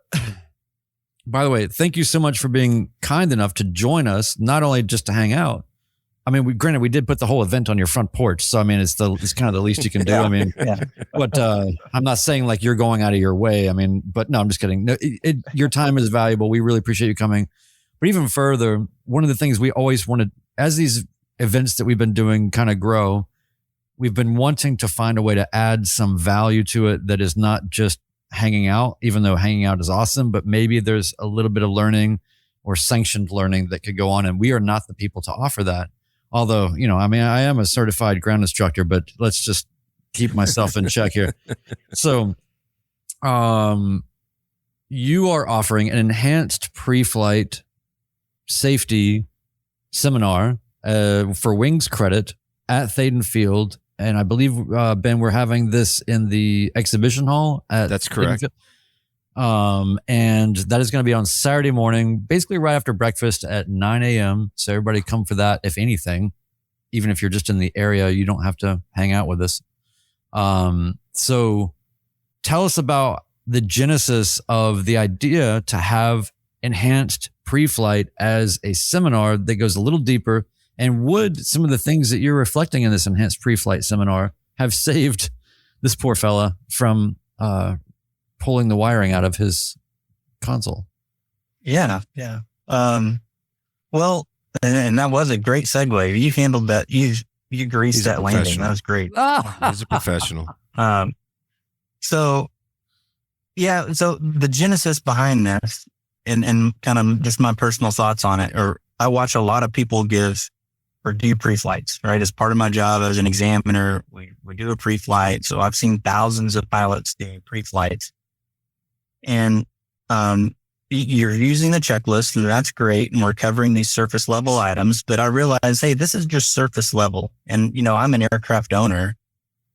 by the way, thank you so much for being kind enough to join us, not only just to hang out. I mean, we did put the whole event on your front porch. So, I mean, it's kind of the least you can do. I mean, but I'm not saying like you're going out of your way. I mean, but no, I'm just kidding. No, your time is valuable. We really appreciate you coming. But even further, one of the things we always wanted, as these events that we've been doing kind of grow, we've been wanting to find a way to add some value to it that is not just hanging out, even though hanging out is awesome, but maybe there's a little bit of learning or sanctioned learning that could go on. And we are not the people to offer that. Although, you know, I mean, I am a certified ground instructor, but let's just keep myself in check here. So, you are offering an enhanced pre-flight safety seminar for wings credit at Thaden Field. And I believe, Ben, we're having this in the exhibition hall. That's correct. And that is going to be on Saturday morning, basically right after breakfast at 9 a.m. So everybody come for that, if anything. Even if you're just in the area, you don't have to hang out with us. So tell us about the genesis of the idea to have enhanced pre-flight as a seminar that goes a little deeper. And would some of the things that you're reflecting in this enhanced pre-flight seminar have saved this poor fella from pulling the wiring out of his console? Yeah. Well, and that was a great segue. You handled that. You greased that landing. That was great. He's a professional. So the genesis behind this and kind of just my personal thoughts on it, or I watch a lot of people give or do pre-flights, right? As part of my job as an examiner, we do a pre-flight. So I've seen thousands of pilots do pre-flights. And you're using the checklist, and that's great. And we're covering these surface level items. But I realize, hey, this is just surface level. And, you know, I'm an aircraft owner.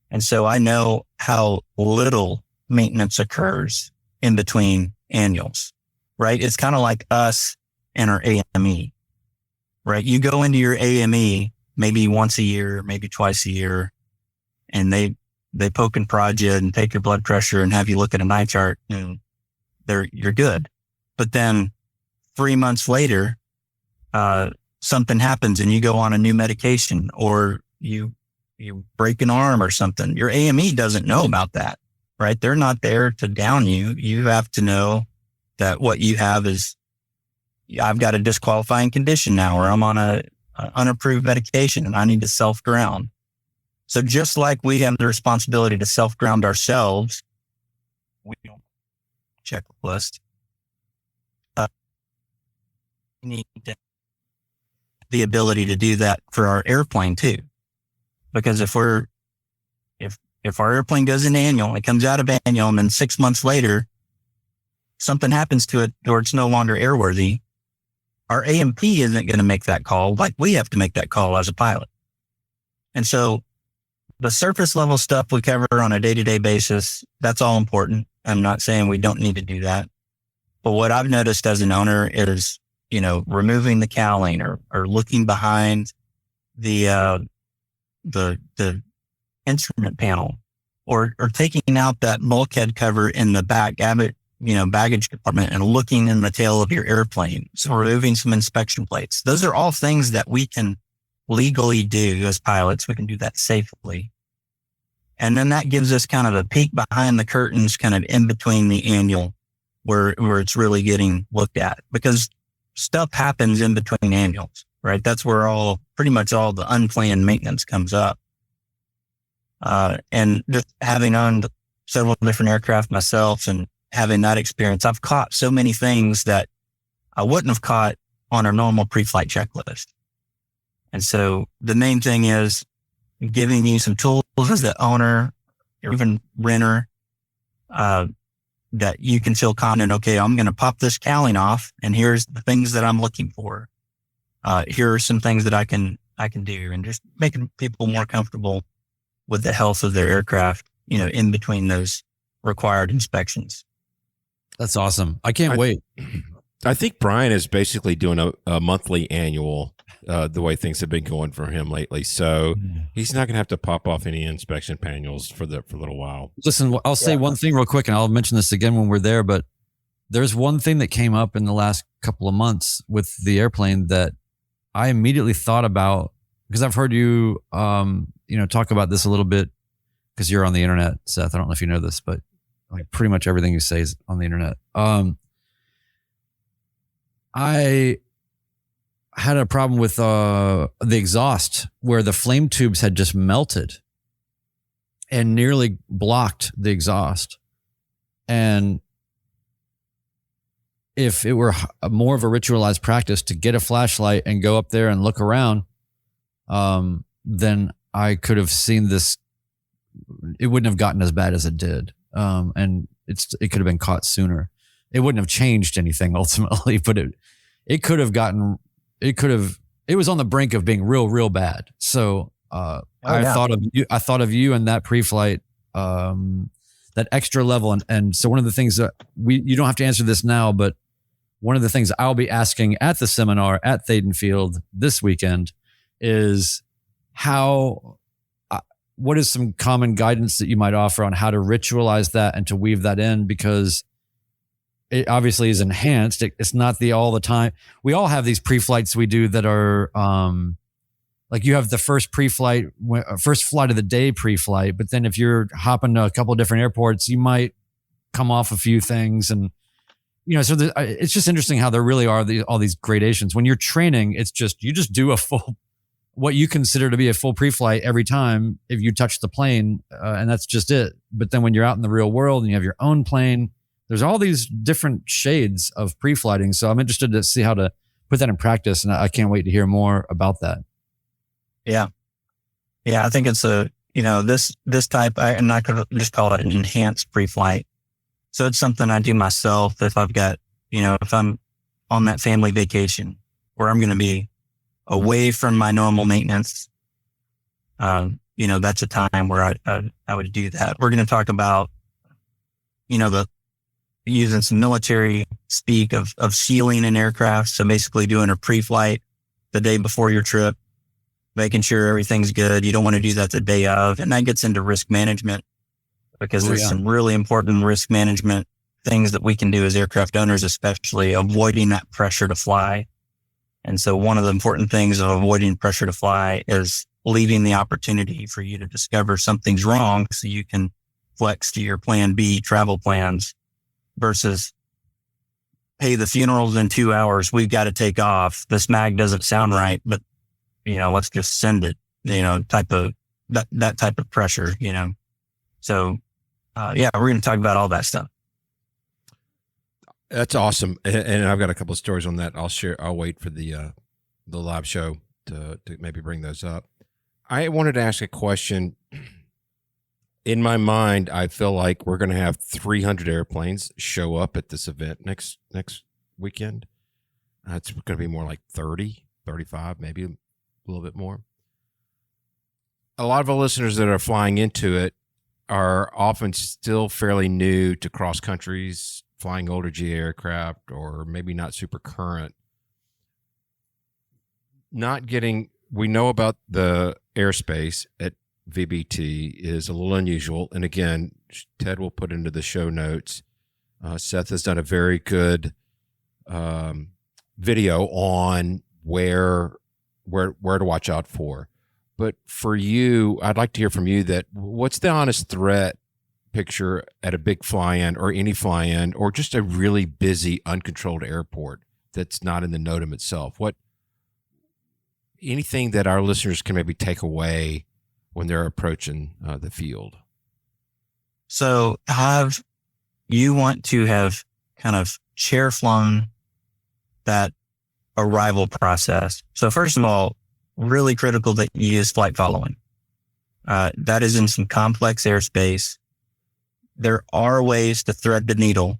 And so I know how little maintenance occurs in between annuals, right? It's kind of like us and our AME, right? You go into your AME maybe once a year, maybe twice a year, and they poke and prod you and take your blood pressure and have you look at an eye chart, and you're good. But then 3 months later, something happens and you go on a new medication, or you break an arm or something. Your AME doesn't know about that, right? They're not there to down you. You have to know that what you have is, I've got a disqualifying condition now, or I'm on a unapproved medication and I need to self-ground. So just like we have the responsibility to self-ground ourselves, we don't checklist. We need the ability to do that for our airplane too. Because if our airplane goes into annual, it comes out of annual, and then 6 months later, something happens to it or it's no longer airworthy, our AMP isn't going to make that call like we have to make that call as a pilot. And so the surface level stuff we cover on a day-to-day basis, that's all important. I'm not saying we don't need to do that. But what I've noticed as an owner is, you know, removing the cowling or looking behind the instrument panel, or taking out that bulkhead cover in the baggage compartment and looking in the tail of your airplane. So removing some inspection plates. Those are all things that we can legally do as pilots. We can do that safely. And then that gives us kind of a peek behind the curtains, kind of in between the annual where it's really getting looked at, because stuff happens in between annuals, right? That's where pretty much all the unplanned maintenance comes up. And just having owned several different aircraft myself and having that experience, I've caught so many things that I wouldn't have caught on a normal pre-flight checklist. And so the main thing is giving you some tools as the owner or even renter, that you can feel confident, okay, I'm going to pop this cowling off and here's the things that I'm looking for. Here are some things that I can do, and just making people more comfortable with the health of their aircraft, in between those required inspections. That's awesome. I can't wait. I think Brian is basically doing a monthly annual, the way things have been going for him lately. So he's not going to have to pop off any inspection panels for a little while. Listen, I'll say one thing real quick, and I'll mention this again when we're there, but there's one thing that came up in the last couple of months with the airplane that I immediately thought about, because I've heard you, talk about this a little bit, because you're on the internet, Seth. I don't know if you know this, but like pretty much everything you say is on the internet. I had a problem with the exhaust, where the flame tubes had just melted and nearly blocked the exhaust. And if it were more of a ritualized practice to get a flashlight and go up there and look around, then I could have seen this. It wouldn't have gotten as bad as it did. And it could have been caught sooner. It wouldn't have changed anything ultimately, but it could have gotten, it was on the brink of being real, real bad. So, I thought of you and that pre-flight, that extra level. And so one of the things that you don't have to answer this now, but one of the things I'll be asking at the seminar at Thaden Field this weekend is what is some common guidance that you might offer on how to ritualize that and to weave that in? Because it obviously is enhanced. It's not all the time. We all have these pre-flights we do that are, like you have the first flight of the day pre-flight, but then if you're hopping to a couple of different airports, you might come off a few things. And, so it's just interesting how there really are all these gradations. When you're training, you just do what you consider to be a full pre-flight every time if you touch the plane, and that's just it. But then when you're out in the real world and you have your own plane, there's all these different shades of pre-flighting. So I'm interested to see how to put that in practice, and I can't wait to hear more about that. Yeah. Yeah. I think it's this type, and I could just call it an enhanced pre-flight. So it's something I do myself if I've got, if I'm on that family vacation where I'm going to be away from my normal maintenance. That's a time where I would do that. We're going to talk about, using some military speak of sealing an aircraft. So basically doing a pre-flight the day before your trip, making sure everything's good. You don't want to do that the day of. And that gets into risk management, because there's some really important risk management things that we can do as aircraft owners, especially avoiding that pressure to fly. And so one of the important things of avoiding pressure to fly is leaving the opportunity for you to discover something's wrong so you can flex to your plan B travel plans versus, hey, the funeral's in 2 hours. We've got to take off. This mag doesn't sound right, but let's just send it, type of that type of pressure, So, we're going to talk about all that stuff. That's awesome. And I've got a couple of stories on that. I'll wait for the live show to maybe bring those up. I wanted to ask a question. In my mind, I feel like we're going to have 300 airplanes show up at this event next weekend. It's going to be more like 30, 35, maybe a little bit more. A lot of the listeners that are flying into it are often still fairly new to cross countries, flying older G aircraft, or maybe not super current. We know about the airspace at VBT is a little unusual. And again, Ted will put into the show notes. Seth has done a very good video on where to watch out for. But for you, I'd like to hear from you that what's the honest threat picture at a big fly-in or any fly-in or just a really busy, uncontrolled airport that's not in the NOTAM itself? Anything that our listeners can maybe take away when they're approaching the field? So you want to have kind of chair flown that arrival process. So first of all, really critical that you use flight following. That is in some complex airspace. There are ways to thread the needle.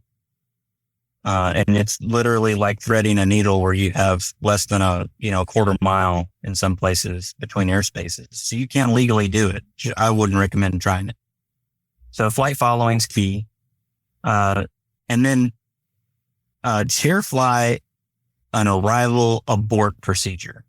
And it's literally like threading a needle where you have less than a quarter mile in some places between airspaces. So you can't legally do it. I wouldn't recommend trying it. So flight following is key. And then, chair fly an arrival abort procedure.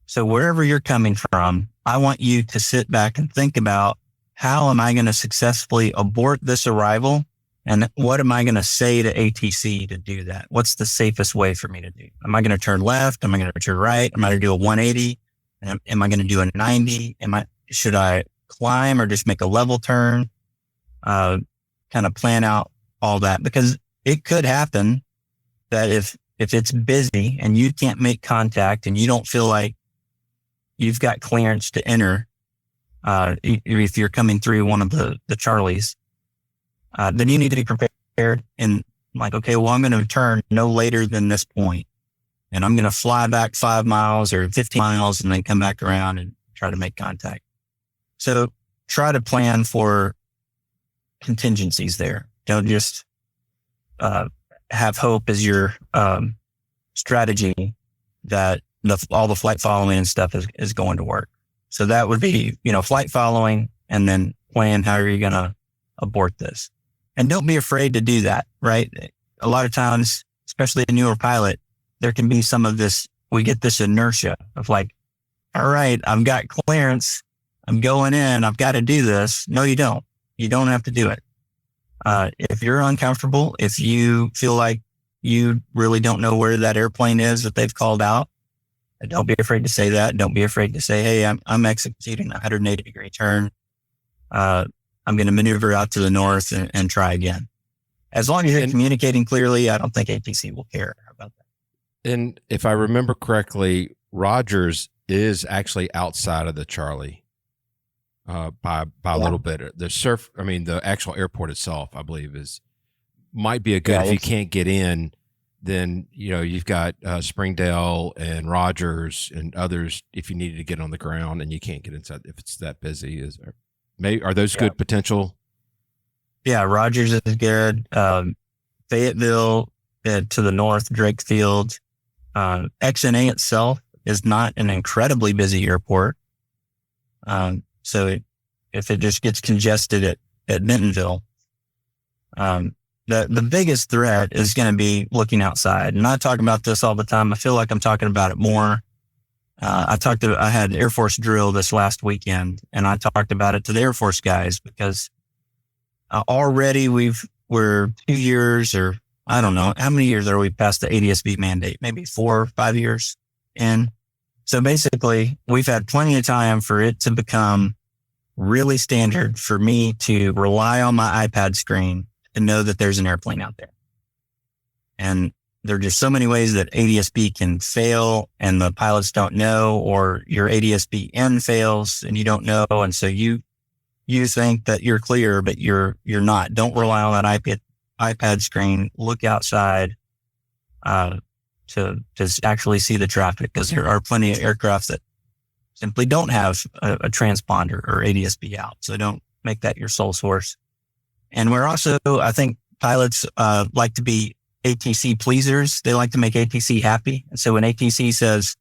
So wherever you're coming from, I want you to sit back and think about, how am I going to successfully abort this arrival? And what am I going to say to ATC to do that? What's the safest way for me to do? Am I going to turn left? Am I going to turn right? Am I going to do a 180? Am I going to do a 90? Should I climb or just make a level turn? Kind of plan out all that, because it could happen that if it's busy and you can't make contact and you don't feel like you've got clearance to enter, if you're coming through one of the Charlies, then you need to be prepared and like, okay, well, I'm going to turn no later than this point, and I'm going to fly back 5 miles or 15 miles and then come back around and try to make contact. So try to plan for contingencies there. Don't just have hope as your strategy that all the flight following and stuff is going to work. So that would be, flight following, and then plan how are you going to abort this. And don't be afraid to do that, right? A lot of times, especially a newer pilot, there can be some of this, we get this inertia of like, all right, I've got clearance, I'm going in, I've got to do this. No, you don't. You don't have to do it. If you're uncomfortable, if you feel like you really don't know where that airplane is that they've called out, don't be afraid to say that. Don't be afraid to say, hey, I'm executing a 180-degree turn. I'm going to maneuver out to the north and try again. As long as you're communicating clearly, I don't think ATC will care about that. And if I remember correctly, Rogers is actually outside of the Charlie by a little bit. The actual airport itself, I believe, might be a good. If you can't get in, then you've got Springdale and Rogers and others. If you needed to get on the ground and you can't get inside, if it's that busy, are those good potential? Yeah, Rogers is good. Fayetteville to the north, Drake Field. XNA itself is not an incredibly busy airport. So if it just gets congested at Bentonville, the biggest threat is going to be looking outside. And I talk about this all the time. I feel like I'm talking about it more. I had Air Force drill this last weekend, and I talked about it to the Air Force guys because already we're 2 years, or I don't know, how many years are we past the ADSB mandate? Maybe 4 or 5 years in. So basically, we've had plenty of time for it to become really standard for me to rely on my iPad screen and know that there's an airplane out there. And there are just so many ways that ADSB can fail and the pilots don't know, or your ADSB N fails and you don't know. And so you think that you're clear, but you're not. Don't rely on that iPad screen. Look outside, to actually see the traffic, because there are plenty of aircraft that simply don't have a transponder or ADSB out. So don't make that your sole source. And we're also, I think pilots like to be ATC pleasers. They like to make ATC happy. And so when ATC says,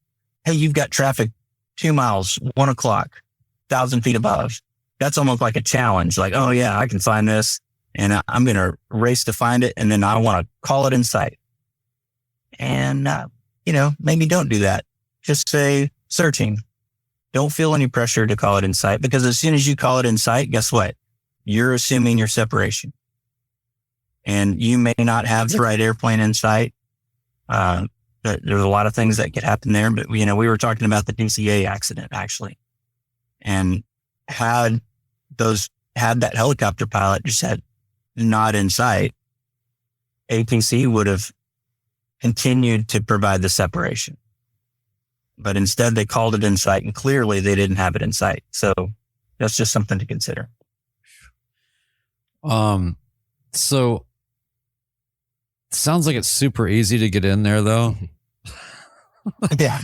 hey, you've got traffic 2 miles, 1 o'clock, 1,000 feet above, that's almost like a challenge. Like, oh yeah, I can find this, and I'm going to race to find it. And then I want to call it in sight. And, maybe don't do that. Just say searching. Don't feel any pressure to call it in sight, because as soon as you call it in sight, guess what? You're assuming your separation. And you may not have the right airplane in sight. There's a lot of things that could happen there, but we were talking about the DCA accident, actually. and had that helicopter pilot just had not in sight, APC would have continued to provide the separation. But instead they called it in sight, and clearly they didn't have it in sight. So that's just something to consider. So sounds like it's super easy to get in there though. Yeah.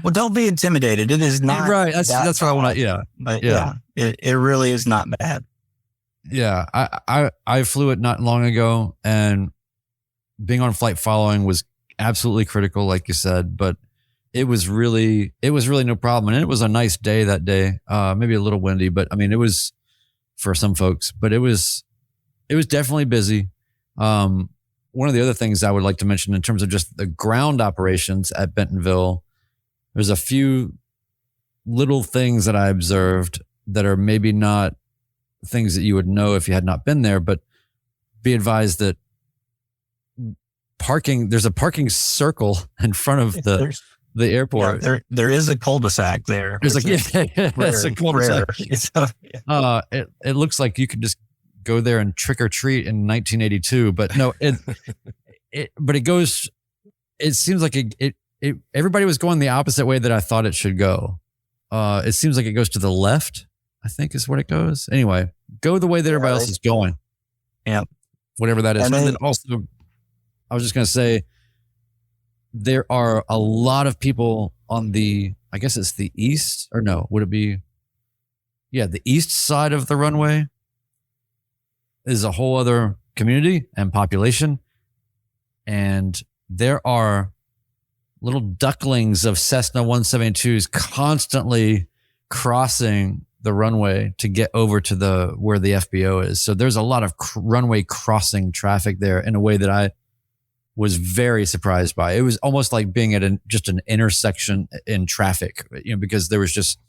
Well, don't be intimidated. It is not right. That's what I want to. Yeah. But yeah, it really is not bad. Yeah. I flew it not long ago, and being on flight following was absolutely critical, like you said, but it was really no problem. And it was a nice day that day. Maybe a little windy, but I mean, it was for some folks, but it was definitely busy. One of the other things I would like to mention in terms of just the ground operations at Bentonville, there's a few little things that I observed that are maybe not things that you would know if you had not been there, but be advised that there's a parking circle in front of the airport. Yeah, there is a cul-de-sac there. There's it's a cul-de-sac. It looks like you could just go there and trick or treat in 1982, but no, it seems like everybody was going the opposite way that I thought it should go. It seems like it goes to the left, I think is what it goes. Anyway, go the way that everybody else is going. Yeah. Whatever that is. And then also, I was just going to say, there are a lot of people on I guess it's the east, or no, would it be? Yeah, the east side of the runway is a whole other community and population. And there are little ducklings of Cessna 172s constantly crossing the runway to get over to where the FBO is. So there's a lot of runway crossing traffic there in a way that I was very surprised by. It was almost like being at just an intersection in traffic, because there was just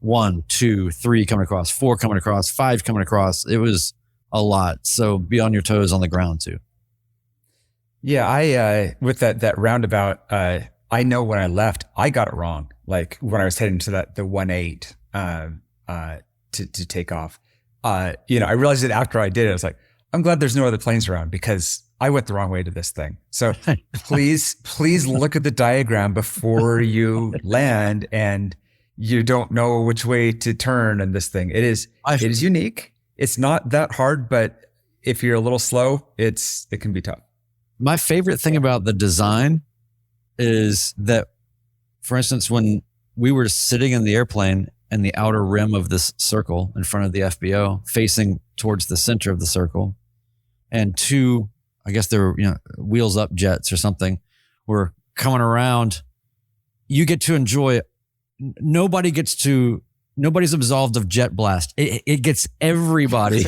1, 2, 3 coming across, 4 coming across, 5 coming across. It was a lot. So be on your toes on the ground too. Yeah, I with that roundabout, I know when I left, I got it wrong. Like when I was heading to the 1-8 to take off. I realized it after I did it. I was like, I'm glad there's no other planes around because I went the wrong way to this thing. So please look at the diagram before you land, and you don't know which way to turn in this thing. It is unique. It's not that hard, but if you're a little slow, it can be tough. My favorite thing about the design is that, for instance, when we were sitting in the airplane and the outer rim of this circle in front of the FBO facing towards the center of the circle, and 2, I guess they were, wheels up jets or something, were coming around, you get to enjoy, nobody's absolved of jet blast. It gets everybody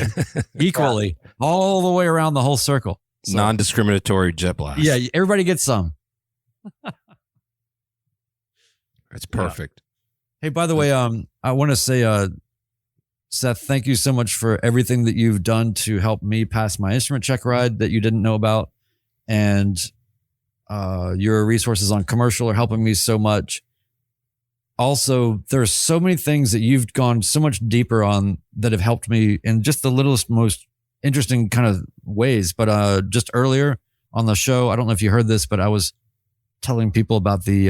equally all the way around the whole circle. So, non-discriminatory jet blast. Yeah, everybody gets some. It's perfect. Yeah. Hey, by the way, I want to say, Seth, thank you so much for everything that you've done to help me pass my instrument check ride that you didn't know about. And your resources on commercial are helping me so much. Also, there's so many things that you've gone so much deeper on that have helped me in just the littlest, most interesting kind of ways. But just earlier on the show, I don't know if you heard this, but I was telling people about the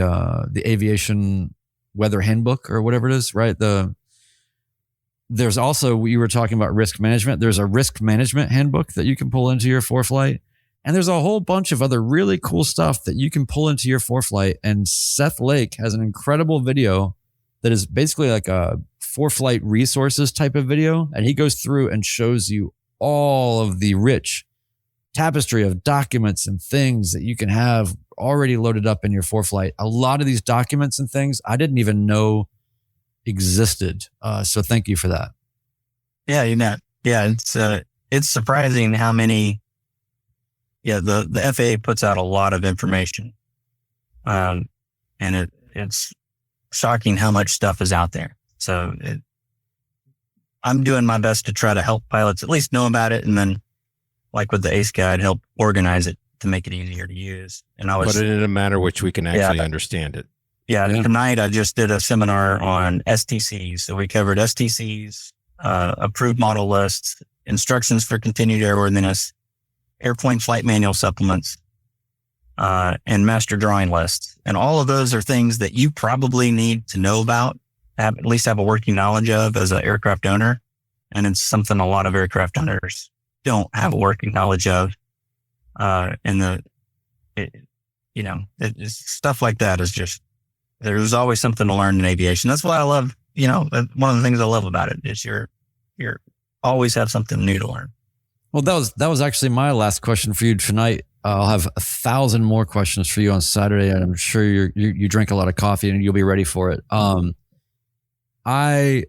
aviation weather handbook or whatever it is, right? There's also, you were talking about risk management. There's a risk management handbook that you can pull into your ForeFlight. And there's a whole bunch of other really cool stuff that you can pull into your ForeFlight. And Seth Lake has an incredible video that is basically like a ForeFlight resources type of video. And he goes through and shows you all of the rich tapestry of documents and things that you can have already loaded up in your ForeFlight. A lot of these documents and things I didn't even know existed. So thank you for that. Yeah, it's surprising how many. Yeah, the FAA puts out a lot of information, and it's shocking how much stuff is out there. So I'm doing my best to try to help pilots at least know about it, and then, like with the ACE Guide, help organize it to make it easier to use. And put it in a manner which we can actually understand it. Tonight I just did a seminar on STCs. So we covered STCs, approved model lists, instructions for continued airworthiness, airplane flight manual supplements, and master drawing lists. And all of those are things that you probably need to know about, at least have a working knowledge of as an aircraft owner. And it's something a lot of aircraft owners don't have a working knowledge of. Stuff like that is just, there's always something to learn in aviation. That's why I love, one of the things I love about it is you're always have something new to learn. Well, that was actually my last question for you tonight. I'll have 1,000 more questions for you on Saturday, and I'm sure you drink a lot of coffee and you'll be ready for it. I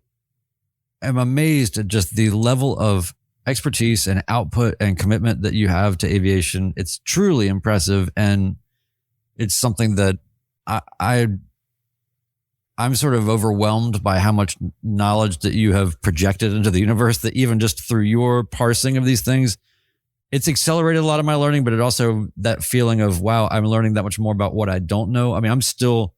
am amazed at just the level of expertise and output and commitment that you have to aviation. It's truly impressive, and it's something that I'm sort of overwhelmed by how much knowledge that you have projected into the universe, that even just through your parsing of these things, it's accelerated a lot of my learning, but it also, that feeling of, wow, I'm learning that much more about what I don't know. I mean, I'm still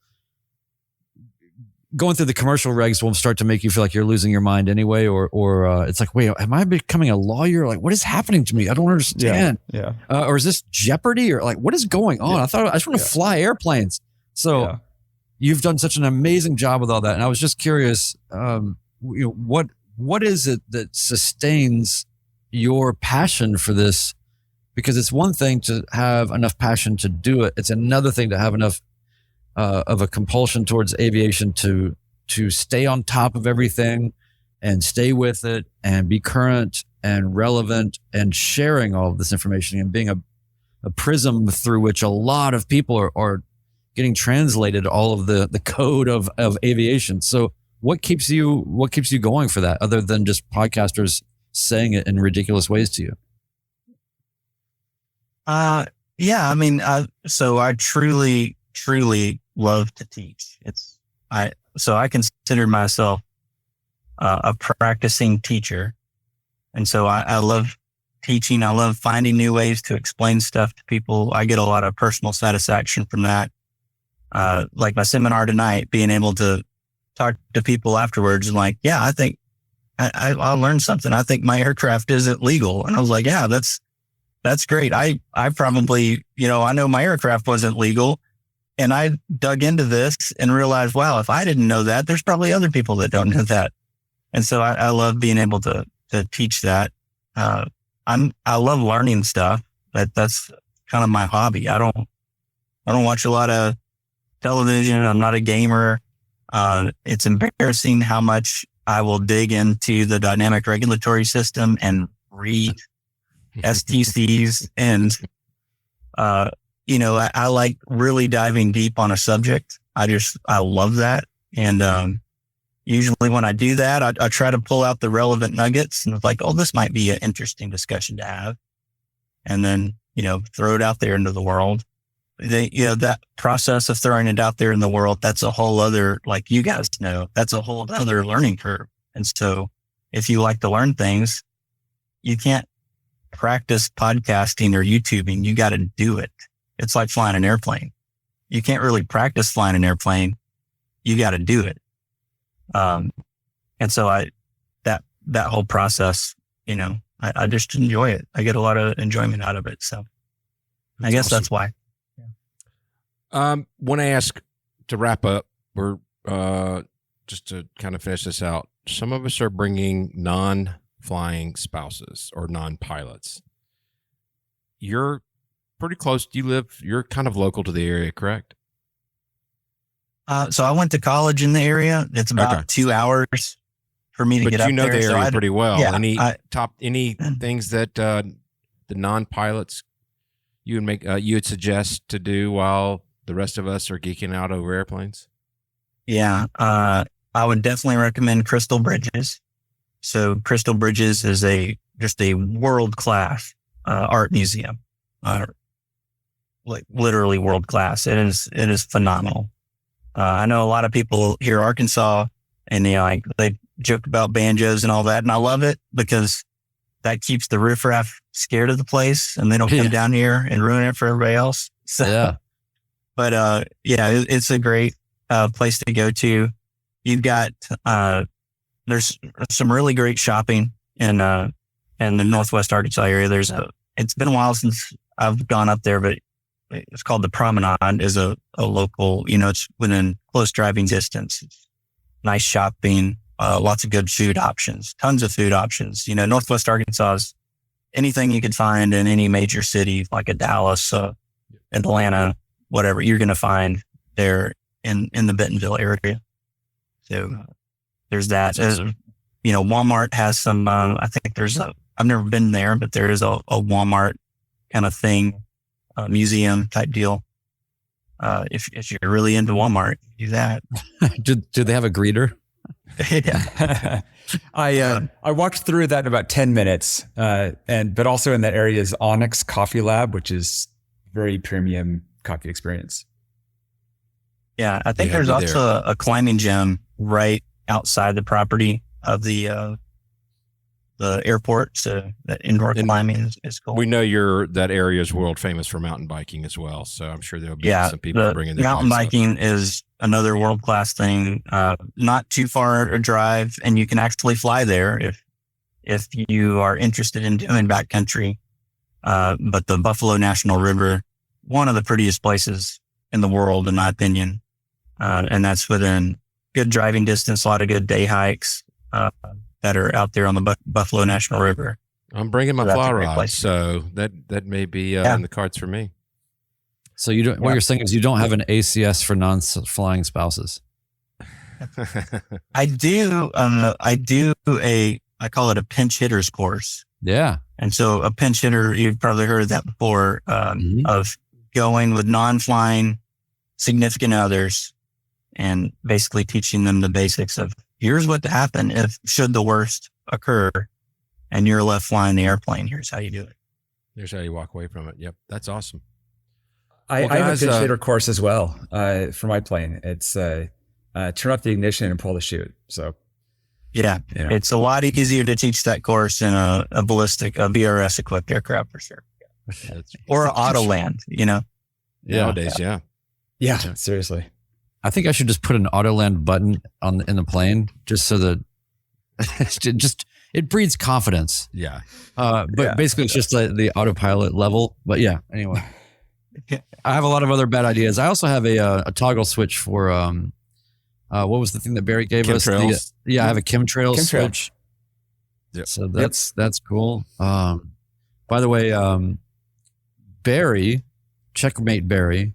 going through the commercial regs will start to make you feel like you're losing your mind anyway, or it's like, wait, am I becoming a lawyer? Like, what is happening to me? I don't understand. Yeah. Or is this Jeopardy? Or like, what is going on? I thought I just want to fly airplanes. So you've done such an amazing job with all that. And I was just curious, what is it that sustains your passion for this? Because it's one thing to have enough passion to do it. It's another thing to have enough of a compulsion towards aviation to stay on top of everything and stay with it and be current and relevant and sharing all of this information and being a prism through which a lot of people are getting translated all of the code of aviation. So what keeps you going for that, other than just podcasters saying it in ridiculous ways to you? So I truly love to teach. So I consider myself a practicing teacher. And so I love teaching. I love finding new ways to explain stuff to people. I get a lot of personal satisfaction from that. Like my seminar tonight, being able to talk to people afterwards and like, yeah, I think I learned something. I think my aircraft isn't legal. And I was like, yeah, that's great. I probably, I know my aircraft wasn't legal, and I dug into this and realized, wow, if I didn't know that, there's probably other people that don't know that. And so I love being able to teach that. I love learning stuff. That's kind of my hobby. I don't watch a lot of television. I'm not a gamer. It's embarrassing how much I will dig into the dynamic regulatory system and read STCs. And, I like really diving deep on a subject. I love that. And, usually when I do that, I try to pull out the relevant nuggets and it's like, oh, this might be an interesting discussion to have. And then, throw it out there into the world. That process of throwing it out there in the world, that's a whole other, like you guys know, that's a whole other learning curve. And so if you like to learn things, you can't practice podcasting or YouTubing. You got to do it. It's like flying an airplane. You can't really practice flying an airplane. You got to do it. And so that whole process, I just enjoy it. I get a lot of enjoyment out of it. So I guess that's why. Want to ask, to wrap up, or just to kind of finish this out, some of us are bringing non-flying spouses or non-pilots. You're pretty close. You're kind of local to the area, correct? So I went to college in the area. It's about 2 hours for me to get up there. But you know the area pretty well. Yeah, any things that the non-pilots you would suggest to do while the rest of us are geeking out over airplanes? Yeah. I would definitely recommend Crystal Bridges. So Crystal Bridges is just a world-class art museum. Like literally world-class. It is phenomenal. I know a lot of people here in Arkansas, and they joke about banjos and all that, and I love it because that keeps the riffraff scared of the place, and they don't come down here and ruin it for everybody else. So, yeah. But it's a great place to go to. You've got, there's some really great shopping in the Northwest Arkansas area. It's been a while since I've gone up there, but it's called the Promenade, is a local, it's within close driving distance. It's nice shopping, lots of good food options, tons of food options. Northwest Arkansas is anything you could find in any major city, like a Dallas, Atlanta, whatever, you're going to find there in the Bentonville area. So there's that. Walmart has some, I think I've never been there, but there is a Walmart kind of thing, museum type deal. If you're really into Walmart, do that. Do they have a greeter? Yeah. I walked through that in about 10 minutes. But also in that area is Onyx Coffee Lab, which is very premium coffee experience. Yeah. I think there's also a climbing gym right outside the property of the airport. So that indoor climbing is cool. We know that area is world famous for mountain biking as well. So I'm sure there'll be some people bringing their mountain bikes biking is another world-class thing. Not too far to drive, and you can actually fly there if you are interested in doing backcountry. But the Buffalo National River, one of the prettiest places in the world, in my opinion. And that's within good driving distance, a lot of good day hikes that are out there on the Buffalo National River. I'm bringing my fly rod, so that may be in the cards for me. So what you're saying is you don't have an ACS for non-flying spouses. I do. I call it a pinch hitters course. Yeah. And so a pinch hitter, you've probably heard of that before, of going with non-flying significant others and basically teaching them the basics of here's what to happen should the worst occur and you're left flying the airplane. Here's how you do it. Here's how you walk away from it. Yep. That's awesome. I have a pinch hitter course as well for my plane. It's turn off the ignition and pull the chute. So yeah, it's a lot easier to teach that course in a ballistic, a BRS equipped aircraft for sure. Or auto land, Nowadays, yeah. Yeah, seriously. I think I should just put an auto land button in the plane just so that it breeds confidence. Yeah. But basically it's just the autopilot level. But yeah, anyway. I have a lot of other bad ideas. I also have a toggle switch for what was the thing that Barry gave us? I have a chemtrails switch. Yep. So that's cool. By the way, Barry, Checkmate Barry,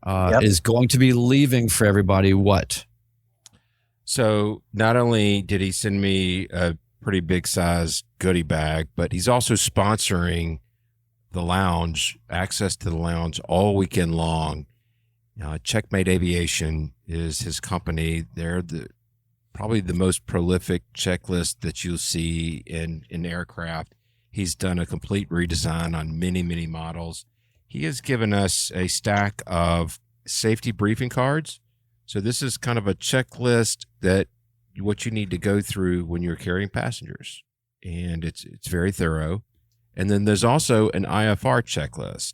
is going to be leaving for everybody. What? So not only did he send me a pretty big size goodie bag, but he's also sponsoring the lounge, access to the lounge all weekend long. Checkmate Aviation is his company. They're probably the most prolific checklist that you'll see in aircraft. He's done a complete redesign on many, many models. He has given us a stack of safety briefing cards. So this is kind of a checklist that what you need to go through when you're carrying passengers. And it's very thorough. And then there's also an IFR checklist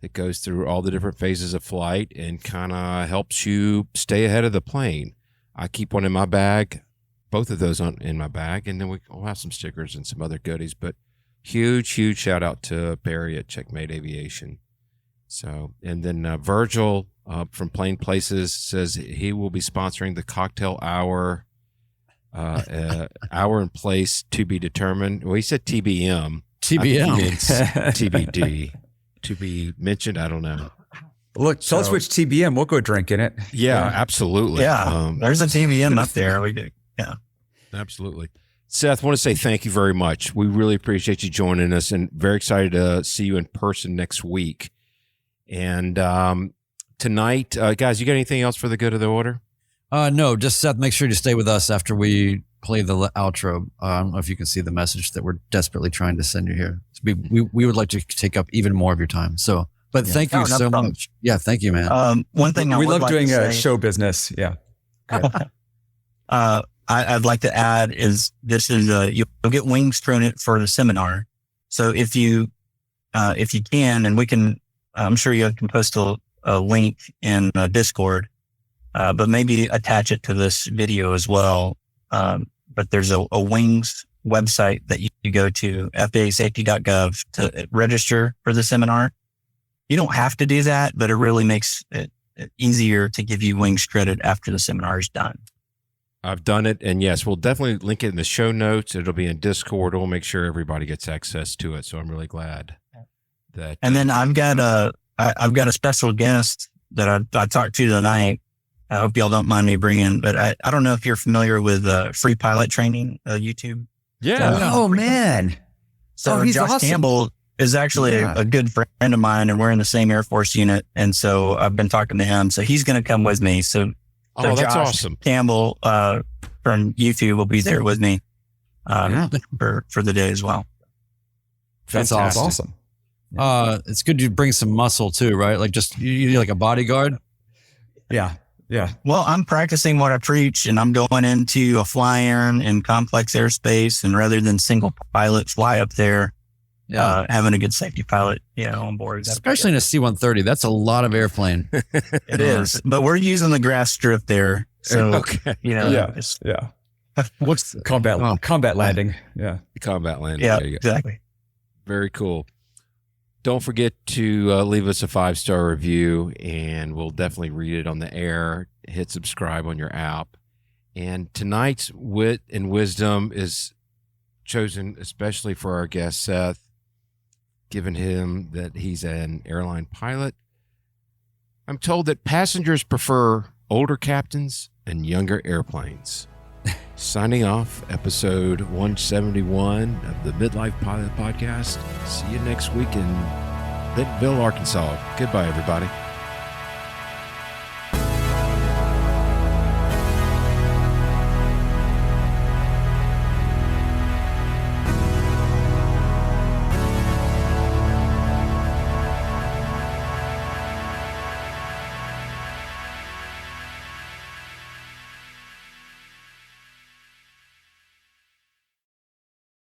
that goes through all the different phases of flight and kind of helps you stay ahead of the plane. I keep one in my bag, both of those in my bag, and then we'll have some stickers and some other goodies. But huge shout out to Barry at Checkmate Aviation. So, and then Virgil from Plain Places says he will be sponsoring the cocktail hour, hour and place to be determined. Well, he said TBM. TBD. To be mentioned, I don't know. Look, tell us which TBM. We'll go drink in it. Yeah, absolutely. Yeah, there's a TBM up there. We do. Yeah, absolutely. Seth, I want to say thank you very much. We really appreciate you joining us and very excited to see you in person next week. And tonight, guys, you got anything else for the good of the order? No, just Seth, make sure to stay with us after we play the outro. I don't know if you can see the message that we're desperately trying to send you here. We would like to take up even more of your time. So, but thank you so much. Yeah, thank you, man. One thing we love doing show business. Yeah. I'd like to add is this is you'll get wings thrown in for the seminar. So if you can, and we can, I'm sure you can post a link in Discord. but maybe attach it to this video as well. But there's a wings website that you go to, FAAsafety.gov, to register for the seminar. You don't have to do that, but it really makes it easier to give you wings credit after the seminar is done. I've done it, and yes, we'll definitely link it in the show notes. It'll be in Discord. We'll make sure everybody gets access to it. So I'm really glad that. And then I've got a special guest that I talked to tonight. I hope y'all don't mind me bringing, but I don't know if you're familiar with free pilot training, YouTube. Yeah. Oh man. So he's Josh awesome. Campbell is actually a good friend of mine, and we're in the same Air Force unit. And so I've been talking to him. So he's going to come with me. So Oh, that's Josh awesome. Campbell from YouTube will be there with me for the day as well. That's That's awesome. awesome. It's good to bring some muscle too, right? Like just you need like a bodyguard. Yeah. Yeah. Well, I'm practicing what I preach, and I'm going into a fly-in in complex airspace, and rather than single pilot fly up there, having a good safety pilot, on board. Especially in a C-130. That's a lot of airplane. It is, but we're using the grass strip there. So, Okay. it's- Yeah. What's Combat landing. Yeah. Combat landing. yeah, There you go. exactly. Very cool. Don't forget to leave us a 5-star review, and we'll definitely read it on the air. Hit subscribe on your app. And tonight's wit and wisdom is chosen especially for our guest, Seth, given him that he's an airline pilot. I'm told that passengers prefer older captains and younger airplanes. Signing off, episode 171 of the Midlife Pilot Podcast. See you next week in Bentonville, Arkansas. Goodbye, everybody.